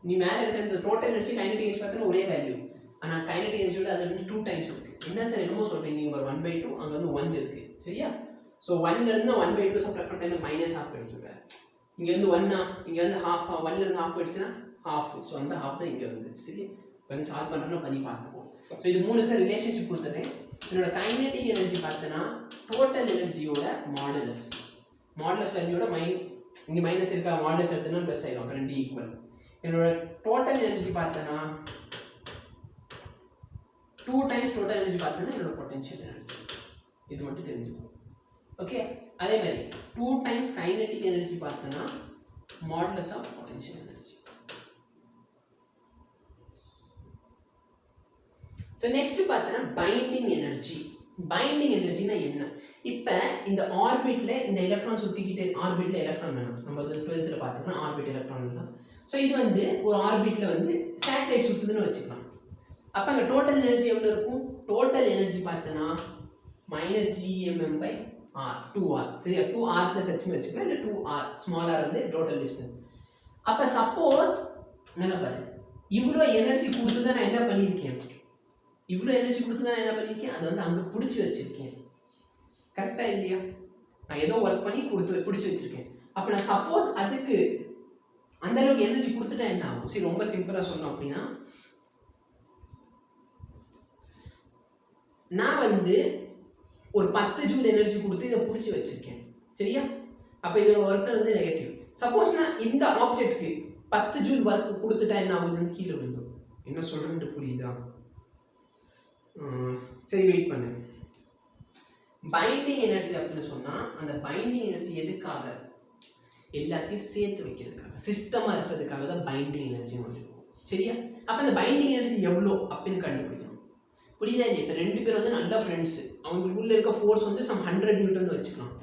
நீ மேலே இருக்க இந்த டோட்டல் எனர்ஜி கைனடிக் எனர்ஜி பார்த்தீங்கன்னா ஒரே வேல்யூ, ஆனால் கைனடிக் எனர்ஜியோட அது வந்து 2 டைம்ஸ் இருக்குது. என்ன சார் என்னமோ சொல்கிறீங்க, நீங்கள் ஒரு 1/2 அங்கே வந்து 1 இருக்குது. சரியா, ஸோ 1லேருந்து நான் 1/2 சப்ராக்ட் பண்ணிட்டேன், -1/2 எடுத்துக்கிறேன். இங்கே வந்து 1 இங்கே வந்து ½ 1லேருந்து ½ போயிடுச்சுன்னா ½. ஸோ அந்த ½ தான் இங்கே வந்துச்சு. சரி, கொஞ்சம் சால்வ் பண்ணுறோன்னா பண்ணி பார்த்துப்போம். ஸோ இது 3 ரிலேஷன்ஷிப் கொடுத்துறேன். என்னோட கைனடிக் எனர்ஜி பார்த்தோன்னா டோட்டல் எனர்ஜியோட மாடுலஸ் வேல்யூட இங்கே மைனஸ் இருக்கா, மாடுலஸ் எடுத்தோன்னா ப்ளஸ் ஆயிடும், அப்போ 2 ஈக்குவல். என்னோட டோட்டல் எனர்ஜி பார்த்தோன்னா 2 டைம்ஸ் டோட்டல் எனர்ஜி பார்த்தோன்னா என்னோட பொட்டன்ஷியல் எனர்ஜி. இது மட்டும் தெரிஞ்சுக்கணும். ஓகே, அதே மாதிரி 2 டைம்ஸ் கைனடிக் எனர்ஜி பார்த்தோன்னா modulus of potential energy. So next பார்த்தோன்னா பைண்டிங் எனர்ஜி. பைண்டிங் எனர்ஜினா என்ன? இப்போ இந்த ஆர்பிட்ல இந்த எலக்ட்ரான் சுற்றிக்கிட்டு, ஆர்பிட்ல எலக்ட்ரான் வேணும், நம்ம 12th பார்த்துக்கலாம் ஆர்பிட் எலக்ட்ரான் தான். ஸோ இது வந்து ஒரு ஆர்பிட்ல வந்து சேட்டலைட் சுற்றுதுன்னு வச்சுக்கலாம். அப்போ அங்கே டோட்டல் எனர்ஜி எவ்வளோ இருக்கும்? டோட்டல் எனர்ஜி பார்த்தோன்னா -GMM/R 2R. சரியா, 2R + H வச்சுக்கலாம், இல்லை 2R ஸ்மால் r வந்து டோட்டல் டிஸ்டன்ஸ். அப்போ சப்போஸ் என்ன பாரு, இவ்வளோ எனர்ஜி கொடுத்து தான் நான் என்ன பண்ணியிருக்கேன், அதை வந்து அங்கே பிடிச்சி வச்சிருக்கேன். கரெக்டாக இல்லையா? நான் ஏதோ ஒர்க் பண்ணி பிடிச்சி வச்சிருக்கேன். அப்போ நான் சப்போஸ் அதுக்கு அந்த அளவுக்கு எனர்ஜி கொடுத்துட்டா என்ன ஆகும்? சரி, ரொம்ப சிம்பிளாக சொன்னோம் அப்படின்னா, நான் வந்து ஒரு 10 ஜூல் எனர்ஜி கொடுத்து இதை பிடிச்சி வச்சிருக்கேன். சரியா, அப்போ இதோட ஒர்க் வந்து நெகட்டிவ். சப்போஸ் நான் இந்த ஆப்ஜெக்ட்க்கு 10 ஜூல் ஒர்க் கொடுத்துட்டா என்ன ஆகுதுன்னு கீழே விழுந்துடும். என்ன சொல்கிறேன்ட்டு புரியுதா? சரி, வெயிட் பண்ணு. பைண்டிங் எனர்ஜி அப்படின்னு சொன்னால் அந்த பைண்டிங் எனர்ஜி எதுக்காக? எல்லாத்தையும் சேர்த்து வைக்கிறதுக்காக, சிஸ்டமாக இருக்கிறதுக்காக தான் பைண்டிங் எனர்ஜின்னு ஒன்று இருக்கும். சரியா, அப்போ அந்த பைண்டிங் எனர்ஜி எவ்வளோ அப்படின்னு கண்டுபிடிக்கணும். புரியுதா இல்லையா? இப்போ 2 பேர் வந்து நல்ல ஃப்ரெண்ட்ஸு, அவங்களுக்குள்ள இருக்க ஃபோர்ஸ் வந்து some 100 நியூட்டன் வச்சுக்கலாம்.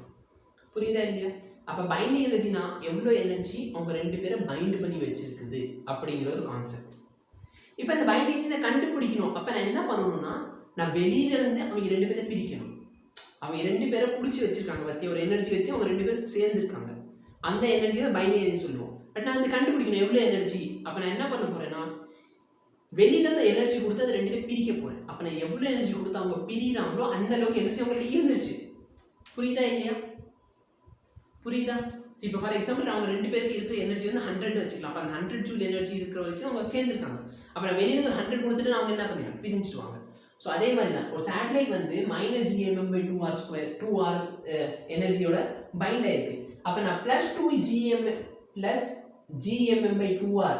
புரியுதா இல்லையா? அப்போ பைண்டிங் எனர்ஜினா எவ்வளோ எனர்ஜி அவங்க 2 பேரை பைண்ட் பண்ணி வச்சிருக்குது அப்படிங்கிற ஒரு கான்செப்ட். இப்போ இந்த பைண்டிங் எனர்ஜியை கண்டுபிடிக்கணும். அப்போ நான் என்ன பண்ணணும்னா, நான் வெளியிலேருந்து அவங்க 2 பேரை பிரிக்கணும். அவங்க 2 பேரை பிடிச்சி வச்சிருக்காங்க பற்றி ஒரு எனர்ஜி வச்சு அவங்க 2 பேரும் சேர்ந்துருக்காங்க. அந்த எனர்ஜியை பைண்டிங் எனர்ஜி சொல்லுவோம். பட் நான் வந்து கண்டுபிடிக்கணும் எவ்வளோ எனர்ஜி. அப்போ நான் என்ன பண்ண போகிறேன்னா, வெளியிலேருந்து எனர்ஜி கொடுத்து அதை 2 பேரும் பிரிக்க போகிறேன். அப்போ நான் எவ்வளோ எனர்ஜி கொடுத்து அவங்க பிரிகிறாங்களோ அந்த அளவுக்கு எனர்ஜி அவங்கள்ட்ட இருந்துச்சு. புரியுதா இல்லையா? புரியுதா? இப்போ ஃபார் எக்ஸாம்பிள் அவங்க 2 பேருக்கு இருக்கிற எனர்ஜி வந்து 100 வச்சுக்கலாம். அப்போ அந்த 100 ஜூல் எனர்ஜி இருக்கிற வரைக்கும் அவங்க சேர்ந்துருக்காங்க. அப்புறம் வெளியே 100 கொடுத்துட்டு அவங்க என்ன பண்ணிடுவாங்க, பிரிஞ்சுடுவாங்க. ஸோ அதே மாதிரி தான் ஒரு சேட்டலைட் வந்து -gmm/2r² 2r எனர்ஜியோட பைண்ட் ஆயிருக்கு. அப்போ நான் +2gmm/2r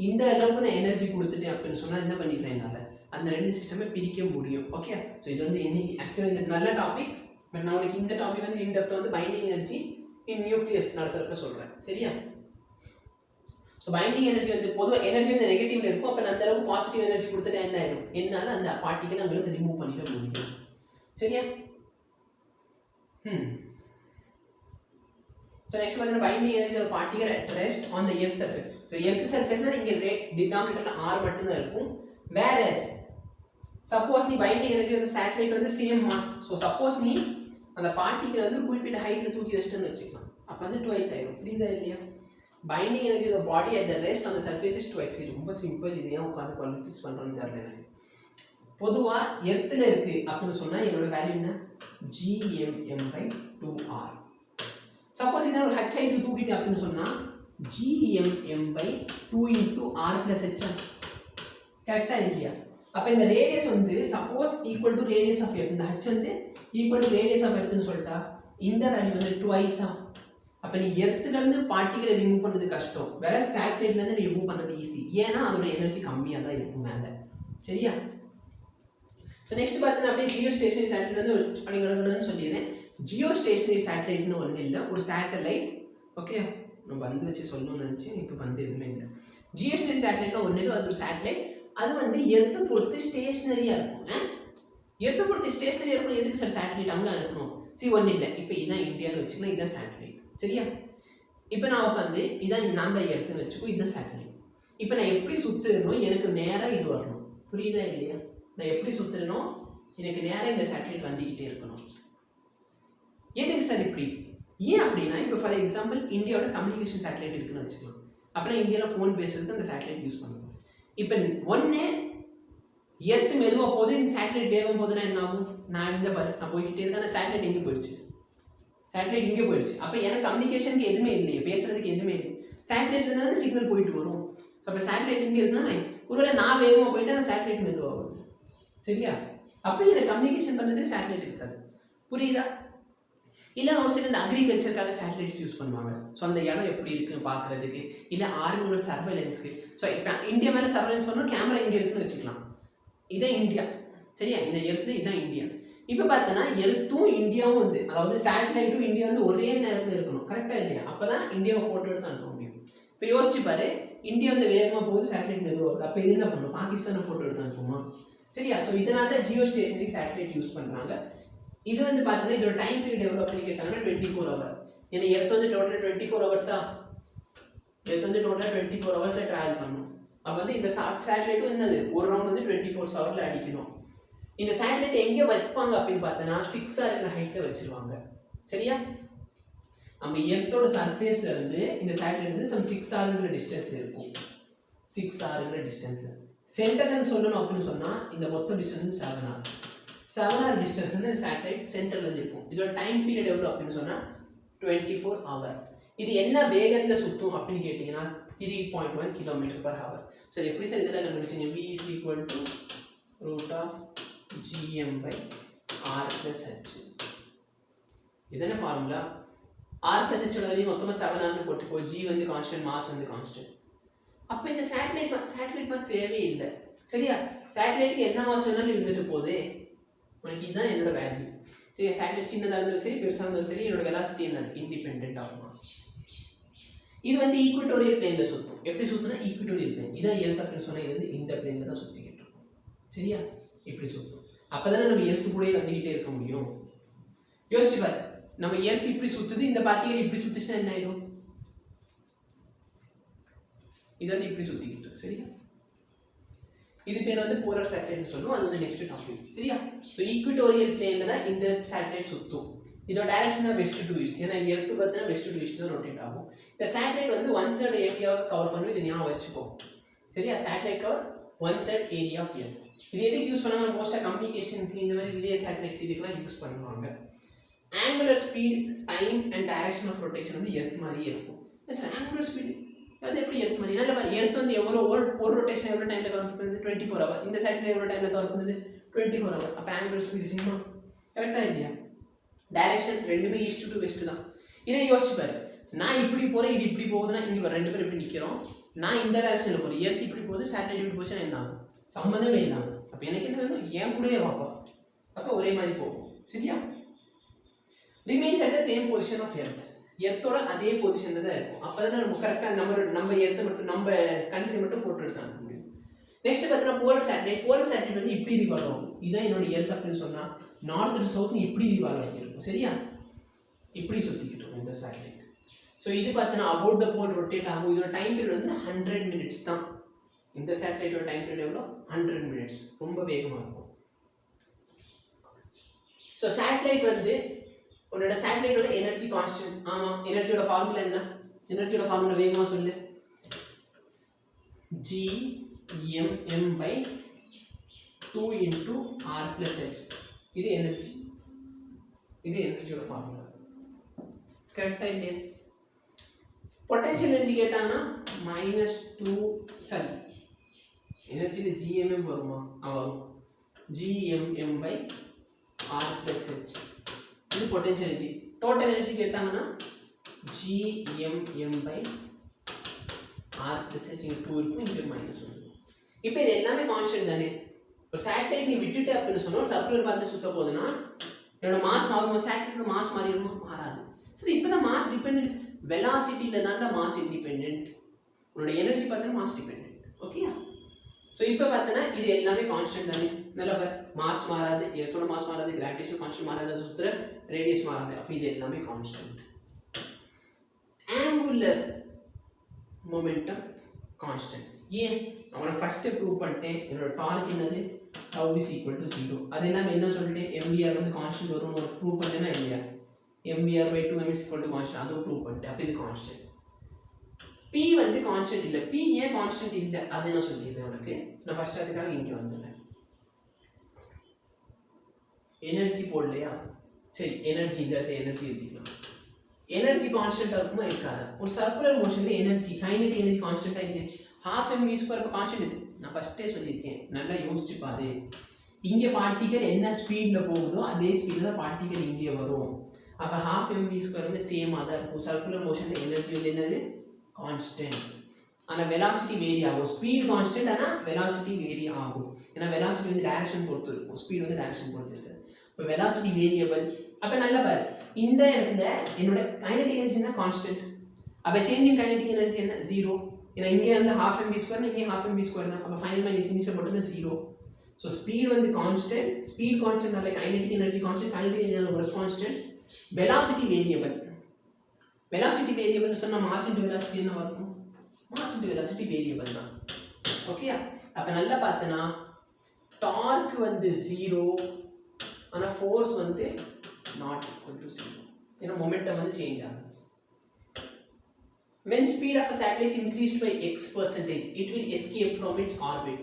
இந்த அளவுக்கு நான் எனர்ஜி கொடுத்துட்டேன் அப்படின்னு சொன்னால் என்ன பண்ணிக்கிறேன், என்னால் அந்த 2 சிஸ்டமே பிரிக்க முடியும். ஓகே, ஸோ இது வந்து இன்னைக்கு ஆக்சுவலாக இந்த நல்ல டாபிக். பட் நான் உனக்கு இந்த டாபிக் வந்து இன்டெப்த் வந்து பைண்டிங் எனர்ஜி இன் நியூக்ளியஸ் நடத்துறப்ப சொல்கிறேன். சரியா? ஸோ பைண்டிங் எனர்ஜி வந்து பொதுவாக எனர்ஜி வந்து நெகட்டிவ்ல இருக்கும். அப்போ அந்த அளவுக்கு பாசிட்டிவ் எனர்ஜி கொடுத்துட்டு என்ன ஆயிடும், என்னால் அந்த பார்ட்டிக்கல் நம்மளுக்கு ரிமூவ் பண்ணிட முடியும். சரியா? ஸோ நெக்ஸ்ட் வந்து பைண்டிங் எனர்ஜி ஒரு particle at rest on the earth surface. So earth சர்ஃபேஸ்னா இங்கே டினாமினேட்டர்ல ஆர் மட்டும்தான் இருக்கும். வேறஸ் சப்போஸ் நீ பைண்டிங் எனர்ஜி வந்து சேட்டலைட் வந்து சேம் மாஸ். ஸோ சப்போஸ் நீ அந்த பார்ட்டிகல் வந்து குறிப்பிட்ட ஹைட்ல தூக்கி வச்சிட்டேன்னு வச்சுக்கலாம். அப்போ வந்து ட்வைஸ் ஆயிடும். புரியுதா இல்லையா? Binding energy of body at the rest on the surface is twice. இது ரொம்ப சிம்பிள். இது ஏன் உட்காந்து கன்ஃபியூஸ் பண்ணுறோன்னு தெரியல எனக்கு. பொதுவாக எர்த்தில் இருக்கு அப்படின்னு சொன்னால் என்னோட வேல்யூ என்ன, gmm/2r. சப்போஸ் இதை ஒரு h ஹைட் தூக்கிட்டு அப்படின்னு சொன்னால் gmm/2 × r + h. கரெக்டாக இல்லையா? அப்போ இந்த ரேடியஸ் வந்து suppose equal to radius of earth, இந்த h வந்து ஈக்குவல் டு ரேடியஸ் ஆஃப் எர்த்னு சொல்லிட்டா இந்த வேல்யூ வந்து ட்வைஸா. அப்போ நீ எர்த்துலேருந்து பார்ட்டிகளை ரிமூவ் பண்ணுறது கஷ்டம், வேற சேட்டலைட்லேருந்து நீ ரிமூவ் பண்ணுறது ஈஸி. ஏன்னா அதோட எனர்ஜி கம்மியாக தான் இருக்கும் மேலே. சரியா? ஸோ நெக்ஸ்ட் பார்த்தீங்கன்னா அப்படியே ஜியோ ஸ்டேஷனரி சேட்டலைட் வந்து அப்படிங்கிறதுன்னு சொல்லிடுறேன். ஜியோ ஸ்டேஷனரி சேட்டலைட்னு ஒன்றும் இல்லை, ஒரு சேட்டலைட். ஓகே, நம்ம வந்து வச்சு சொல்லணும்னு நினச்சேன், இப்போ வந்து எதுவுமே இல்லை. ஜியோ ஸ்டேஷனரி சேட்டலைட்னா ஒன்றும் இல்லை, அது ஒரு சேட்டலைட். அது வந்து எர்த்தை பொறுத்து ஸ்டேஷனரியாக இருக்கும். எர்த்தை பொறுத்து ஸ்டேஷனரியாக இருக்கணும். எதுக்கு சார் சேட்டலைட் அங்கே இருக்கணும்? ஒன்றும் இல்லை. இப்போ இதான் இந்தியாவில் வச்சுக்கலாம், இதான் சேட்டலைட். சரியா? இப்போ நான் உட்காந்து இதான் நான் தான் எர்த்துன்னு வச்சுக்கோ, இதுதான் சேட்டலைட். இப்போ நான் எப்படி சுற்றுறணும், எனக்கு நேராக இது வரணும். புரியுதா இல்லையா? நான் எப்படி சுற்றுறணும், எனக்கு நேராக இந்த சேட்டலைட் வந்துக்கிட்டே இருக்கணும். எதுக்கு சார் இப்படி? ஏன் அப்படின்னா இப்போ ஃபார் எக்ஸாம்பிள் இந்தியாவோட கம்யூனிகேஷன் சேட்டலைட் இருக்குன்னு வச்சுக்கலாம். அப்படின்னா இந்தியாவில் ஃபோன் பேசுறதுக்கு அந்த சேட்டலைட் யூஸ் பண்ணுவோம். இப்போ ஒன்று எர்த்து மெதுவாக போகுது, இந்த சேட்டலைட் வேகம் போகுதுன்னா என்ன ஆகும், நான் இந்த நான் போய்கிட்டே இருக்கேன், அந்த சேட்டலைட் எங்கே போயிடுச்சு, சேட்டலைட் இங்கே போயிடுச்சு. அப்போ எனக்கு கம்யூனிகேஷனுக்கு எதுவுமே இல்லையே, பேசுறதுக்கு எதுவுமே இல்லை. சேட்டலைட்ல இருந்தால் சிக்னல் போயிட்டு வரும். அப்போ சேட்டலைட் இங்கே இருக்குன்னா ஒருவேளை நான் வேகமாக போயிட்டு அந்த சேட்டலைட் மெதுவாக வரும். சரியா? அப்படி எனக்கு கம்யூனிகேஷன் பண்ணுறதுக்கு சேட்டலைட் இருக்காது. புரியுதா? இல்லை ஒரு சில இந்த அக்ரிகல்ச்சருக்காக சேட்டலைட்ஸ் யூஸ் பண்ணுவாங்க. ஸோ அந்த இடம் எப்படி இருக்குன்னு பார்க்குறதுக்கு, இல்லை ஆர்மியோட சர்வைலன்ஸ்க்கு. ஸோ இப்போ இந்தியா மேலே சர்வைலன்ஸ் பண்ணணும், கேமரா இங்கே இருக்குன்னு வச்சுக்கலாம். இதான் இந்தியா. சரியா? இந்த எர்த்துல இதுதான் இந்தியா. இப்போ பார்த்தோன்னா எர்த்தும் இந்தியாவும் வந்து, அதாவது சேட்டலைட்டும் இந்தியா வந்து ஒரே நேரத்தில் இருக்கணும். கரெக்டாக இல்லையா? அப்போ தான் இந்தியாவை ஃபோட்டோ எடுத்து அனுப்ப முடியும். இப்போ யோசிச்சு பாரு, இந்தியா வந்து வேகமாக போகுது, சேட்டலைட் மெதுவாக வருது. அப்போ இது என்ன பண்ணணும், பாகிஸ்தானை ஃபோட்டோ எடுத்து அனுப்புமா? சரியா? ஸோ இதனால தான் ஜியோ ஸ்டேஷனரி சேட்டலைட் யூஸ் பண்ணுறாங்க. இது வந்து பார்த்தோன்னா இதோட டைம் பீரியட் எவ்வளோ பண்ணி கேட்டாங்கன்னா 24 hours. ஏன்னா எர்த் வந்து டோட்டல் 24 hours. எர்த் வந்து டோட்டல் 24 hours ட்ராவல் பண்ணணும். அப்போ வந்து இந்த சேட்டலைட்டும் என்னது ஒரு ரவுண்ட் வந்து 24 hours அடிக்கணும். இந்த சேட்டலைட் எங்கே வைப்பாங்க அப்படின்னு பார்த்தோன்னா 6R இருக்கிற ஹைட்டில் வச்சிருவாங்க. சரியா? நம்ம எர்த்தோட சர்ஃபேஸ்ல இருந்து இந்த சேட்டலைட் வந்து சம் 6R டிஸ்டன்ஸ்ல இருக்கும். 6R டிஸ்டன்ஸ்ல சென்டர்னு சொல்லணும் அப்படின்னு சொன்னா இந்த மொத்த டிஸ்டன்ஸ் 7R. 7R டிஸ்டன்ஸ் வந்து இந்த சேட்டலைட் சென்டர்ல இருந்து இருக்கும். இதோட டைம் பீரியட் எவ்வளோ அப்படின்னு சொன்னா 24 hours. இது என்ன வேகத்தில் சுற்றும் அப்படின்னு கேட்டிங்கன்னா 3.1 km/h. சரி, எப்படி சார் இதெல்லாம் கண்டுபிடிச்சிங்க? v is equal to √gm/r + h. இதுதானே ஃபார்முலா. r + h ஓட வேல்யூ மொத்தமாக 7R போட்டுக்கோ. g வந்து கான்ஸ்டன்ட், மாஸ் வந்து கான்ஸ்டன்ட். அப்போ இந்த சேட்டலைட் மாஸ் தேவையில்லை. சரியா? சேட்டலைட்டுக்கு என்ன மாஸ் வேணாலும் இருந்துட்டு போகுது. உனக்கு இதுதான் என்னோட வேல்யூ. சரியா? சேட்டலைட் சின்னதாக இருந்தாலும் சரி, பெருசாக இருந்தாலும் சரி, என்னோட வெலாசிட்டி என்ன, இண்டிபெண்டன்ட் ஆஃப் மாஸ். இது வந்து ஈக்குவட்டோரியல் பிளேன்ல சுற்றும். எப்படி சுற்றுனா ஈக்குவட்டோரியல் பிளேன். இதான் எர்த் அப்படின்னு சொன்னால் இது வந்து இந்த பிளேன்ல தான் சுற்றிக்கிட்டு இருக்கும். சரியா? இப்படி சுற்றும். அப்போ தானே நம்ம எர்த்து கூட வந்துக்கிட்டே இருக்க முடியும். யோசிச்சு பாரு, நம்ம எர்த் இப்படி சுற்றுது, இந்த பார்ட்டிகள் இப்படி சுற்றுச்சுன்னா என்ன ஆயிடும்? இது வந்து இப்படி சுற்றிக்கிட்டு. சரியா? இது பேர் வந்து போலர் சேட்டலைட்னு சொல்லுவோம். அது வந்து நெக்ஸ்ட் டாபிக். சரியா? ஸோ ஈக்குவட்டோரியல் பிளேன்ல தான் இந்த சேட்டலைட் சுற்றும். இதோட டைரக்ஷன் வெஸ்ட் டு ஈஸ்ட். ஏன்னா எர்த்து பார்த்தீங்கன்னா வெஸ்ட் டு ஈஸ்ட் தான் ரொட்டேட் ஆகும். இந்த சேட்டலைட் வந்து 1/3 ஏரியாவை கவர் பண்ணும். இது ஞாபகம் வச்சுக்கோ. சரியா? Satellite cover 1/3 area of earth. இது எதுக்கு யூஸ் பண்ணுவாங்க? மோஸ்ட்டாக கம்யூனிகேஷனுக்கு, இந்த மாதிரி ரிலே சேட்டலைட்ஸ் இதுக்கெல்லாம் யூஸ் பண்ணுவாங்க. Angular speed time and direction of rotation வந்து எர்த் மாதிரியே இருக்கும். சார் ஆங்குலர் ஸ்பீடு அது எப்படி எர்த் மாதிரி? நல்ல எர்த் வந்து எவ்வளோ ஒரு ரொட்டேஷன் எவ்வளோ டைமில் கவர் பண்ணுது? 24 hours. இந்த சைடில் எவ்வளோ டைமில் கவர் பண்ணுது? 24 hours. அப்போ ஆங்குலர் ஸ்பீடு சினிமா கரெக்டாக இல்லையா? டைரக்ஷன் ரெண்டுமே ஈஸ்ட் டு வெஸ்ட் தான். இதை யோசிச்சு பாரு, நான் இப்படி போகிறேன், இது இப்படி போகுதுன்னா இங்கே ரெண்டு பேரும் இப்படி நிற்கிறோம். நான் இந்த டைரக்ஷனில் போகிறேன், எர்த் இப்படி போகுது, சேட்டலைட் இப்படி போச்சுன்னா என்ன ஆகும்? சம்மந்தமே இல்லாமல். அப்போ எனக்கு என்ன வேணும்? ஏன் கூடயே வாப்பா, அப்போ ஒரே மாதிரி போகும். சரியா? Remains at the same position of earth. எர்த்தோட அதே பொசிஷனில் தான் இருக்கும். அப்போ தான் நம்ம கரெக்டாக நம்ம எர்த்தை மட்டும் நம்ம கண்ட்ரி மட்டும் ஃபோட்டோ எடுத்து அனுப்ப முடியும். நெக்ஸ்ட் பார்த்தீங்கன்னா போலர் சேட்டலைட் வந்து இப்படி ரிவால்வ் ஆகும். இதுதான் என்னோட எர்த் அப்படின்னு சொன்னால் நார்த் டு சவுத் இப்படி ரிவால்வ் ஆகிருக்கும். சரியா? இப்படி சுற்றிக்கிட்டு இருக்கும் இந்த சேட்டலைட். ஸோ இது பார்த்தீங்கன்னா அபவுட் த போல் ரொட்டேட் ஆகும். இதோட டைம் பீரியட் வந்து 100 minutes தான். இந்த சேட்டலைட்டோட டைம் பீரியட் எவ்வளோ? 100 minutes. ரொம்ப வேகமாக இருக்கும். ஸோ சேட்டலைட் வந்து உன்னோட சேட்டலைட்டோட எனர்ஜி கான்ஸ்டன்ட். ஆமாம், எனர்ஜியோட ஃபார்முலா என்ன? எனர்ஜியோட ஃபார்முலா வேகமாக சொல்லு. Gmm/2 × R+H. இது எனர்ஜி. இது எனர்ஜியோட ஃபார்முலா. கரெக்டாக இல்லையா? பொட்டன்ஷியல் எனர்ஜி கேட்டாங்கன்னா -2 சரி எனர்ஜியில் Gmm வருமா? வரும். Gmm/R+H. இது பொட்டன்ஷியல் எனர்ஜி. டோட்டல் எனர்ஜி கேட்டாங்கன்னா Gmm/R+H இங்கே 2 இருக்கும், இங்கே -1. இப்போ இது எல்லாமே கான்ஸ்டன்ட் தானே. ஒரு சேட்டலைட் நீ விட்டுட்டு அப்படின்னு சொன்னால் ஒரு சர்க்குலர் பாத்தில் சுத்த போகுதுன்னா என்னோட மாஸ் மாறுமா? சேட்டலைட்டோட மாஸ் மாறிடுமா? மாறாது. சரி, இப்போ தான் மாஸ் டிபெண்ட். வெலாசிட்டியில் தாண்டா மாஸ் இண்டிபெண்ட். உன்னோட எனர்ஜி பார்த்தீங்கன்னா மாஸ் டிபெண்ட். ஓகேயா? ஸோ இப்போ பார்த்தோன்னா இது எல்லாமே கான்ஸ்டன்ட் தானே. நல்லா மாஸ் மாறாது, எர்த்தோட மாஸ் மாறாது, கிராவிடேஷன் கான்ஸ்டன்ட் மாறாது, சுற்றுற ரேடியஸ் மாறாது. அப்போ இது எல்லாமே கான்ஸ்டன்ட். Angular momentum constant. ஏன்? அவனை ஃபஸ்ட்டு ப்ரூவ் பண்ணிட்டேன். என்னோட டார்க் என்னது? τ = 0. அது இல்லாமல் என்ன சொல்லிட்டேன்? MVR வந்து கான்ஸ்டன்ட் வரும்னு ஒரு ப்ரூவ் பண்ணேன்னா இல்லையா? MVR/2m = constant. அதுவும் ப்ரூவ் பண்ணிட்டேன். அப்போ இது கான்ஸ்டன்ட். P வந்து கான்ஸ்டன்ட் இல்லை. P ஏன் கான்ஸ்டன்ட் இல்லை அதை நான் சொல்லிடுறேன் உனக்கு. நான் ஃபஸ்ட்டு அதுக்காக இங்கே வந்துடுறேன். எனர்ஜி போடலையா? சரி, எனர்ஜி இந்த இடத்துல எனர்ஜி எழுதிக்கலாம். எனர்ஜி கான்ஸ்டன்ட்டாக இருக்குமா? இருக்காது. ஒரு சர்க்குலர் மோஷனில் எனர்ஜி கைனடிக் எனர்ஜி கான்ஸ்டன்ட்டாக இருக்குது. 12mv² கான்ஸ்டன்ட் இது. நான் ஃபஸ்ட்டே சொல்லியிருக்கேன், நல்லா யோசிச்சு பாரு. இங்கே பார்ட்டிகல் என்ன ஸ்பீடில் போகுதோ அதே ஸ்பீடில் தான் பார்ட்டிகல் இங்கே வரும். அப்போ 12mv² வந்து சேமாக தான் இருக்கும். சர்க்குலர் மோஷனில் எனர்ஜி வந்து என்னது? கான்ஸ்டன்ட். ஆனால் வெலாசிட்டி வேரி ஆகும். ஸ்பீட் கான்ஸ்டன்ட், ஆனால் வெலாசிட்டி வேரி ஆகும். ஏன்னா வெலாசிட்டி வந்து டைரக்ஷன் பொறுத்து இருக்கும், ஸ்பீட் வந்து டைரக்ஷன் பொறுத்து இருக்கு. இப்போ வெலாசிட்டி வேரியபிள். அப்போ நல்லா பாரு, இந்த இடத்துல என்னோட கைனடிக் எனர்ஜினா கான்ஸ்டன்ட். அப்போ சேஞ்ச் இன் கைனடிக் எனர்ஜி என்ன? 0. ஏன்னா இங்கே வந்து 12mv², இங்கே 12mv² தான். அப்போ ஃபைனல் மைனஸ் இனிஷியல் போட்டோம்னா 0. ஸோ ஸ்பீட் வந்து கான்ஸ்டன்ட். ஸ்பீட் கான்ஸ்டன்ட்னால kinetic energy constant, kinetic energy ஒரு கான்ஸ்டன்ட். Velocity variable. வெலாசிட்டி வேரியபிள்னு சொன்னால் மாஸ் இன்டு வெலாசிட்டி என்ன வரும்? மாஸ் இன்டு வெலாசிட்டி வேரியபிள் தான். ஓகே? அப்போ நல்லா பார்த்தனா டார்க் வந்து 0, ஆனால் ஃபோர்ஸ் வந்து not equal to 0. ஏன்னா மொமெண்டம் வந்து சேஞ்ச் ஆகும். When speed of a satellite is increased by x%, it will escape from its orbit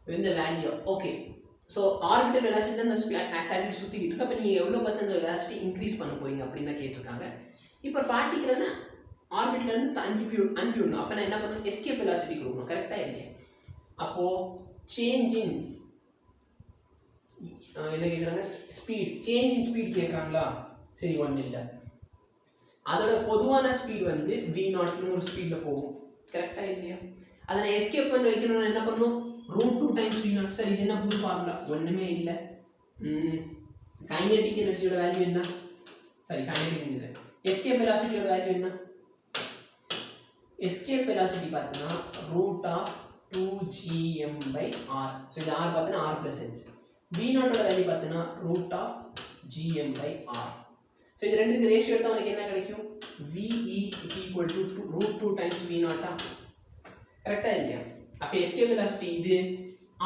when the value of so orbital velocity தான் satellite சுத்திட்டு இருக்கு. அப்ப நீங்க எவ்வளவு % velocity increase பண்ண போறீங்க அப்படின்னு தான் கேட்டிருக்காங்க. இப்போ பார்ட்டிகல்னா ஆர்பிட்ல இருந்து அனுப்பிவிடணும். அப்ப நான் என்ன பண்ணணும்? எஸ்கேப் velocity கொடுக்கணும். கரெக்டா இல்லையா? அப்போ சேஞ்ச் இன் என்ன கேக்குறாங்க? ஸ்பீட். சேஞ்ச் இன் ஸ்பீட் கேக்குறாங்களா? சரி, ஒன்றும் இல்லை. அதோட பொதுவான ஸ்பீட் வந்து v0 ஒரு ஸ்பீட்ல போகும். கரெக்டா இல்லையா? அதை நான் எஸ்கேப் பண்ணி வைக்கணும்னா என்ன பண்ணணும்? √2 டைம்ஸ் v0. சரி, இது என்ன புது ஃபார்முலா? ஒண்ணுமே இல்லை. கைனடிக் எனர்ஜியோட வேல்யூ என்ன? சரி, கைனடிக் எனர்ஜி. எஸ்கேப் வெலாசிட்டியோட வேல்யூ என்ன? எஸ்கேப் வெலாசிட்டி பார்த்தீங்கன்னா √2gm/r. ஸோ இது r பார்த்தீங்கன்னா r+h. v0ஓட வேல்யூ பார்த்தீங்கன்னா √gm/r. ஸோ இது ரெண்டுத்துக்கு ரேஷியோ எடுத்தால் உங்களுக்கு என்ன கிடைக்கும்? ve = √2 times v0. கரெக்டாக இல்லையா? அப்போ எஸ்கேப் வெலாசிட்டி இது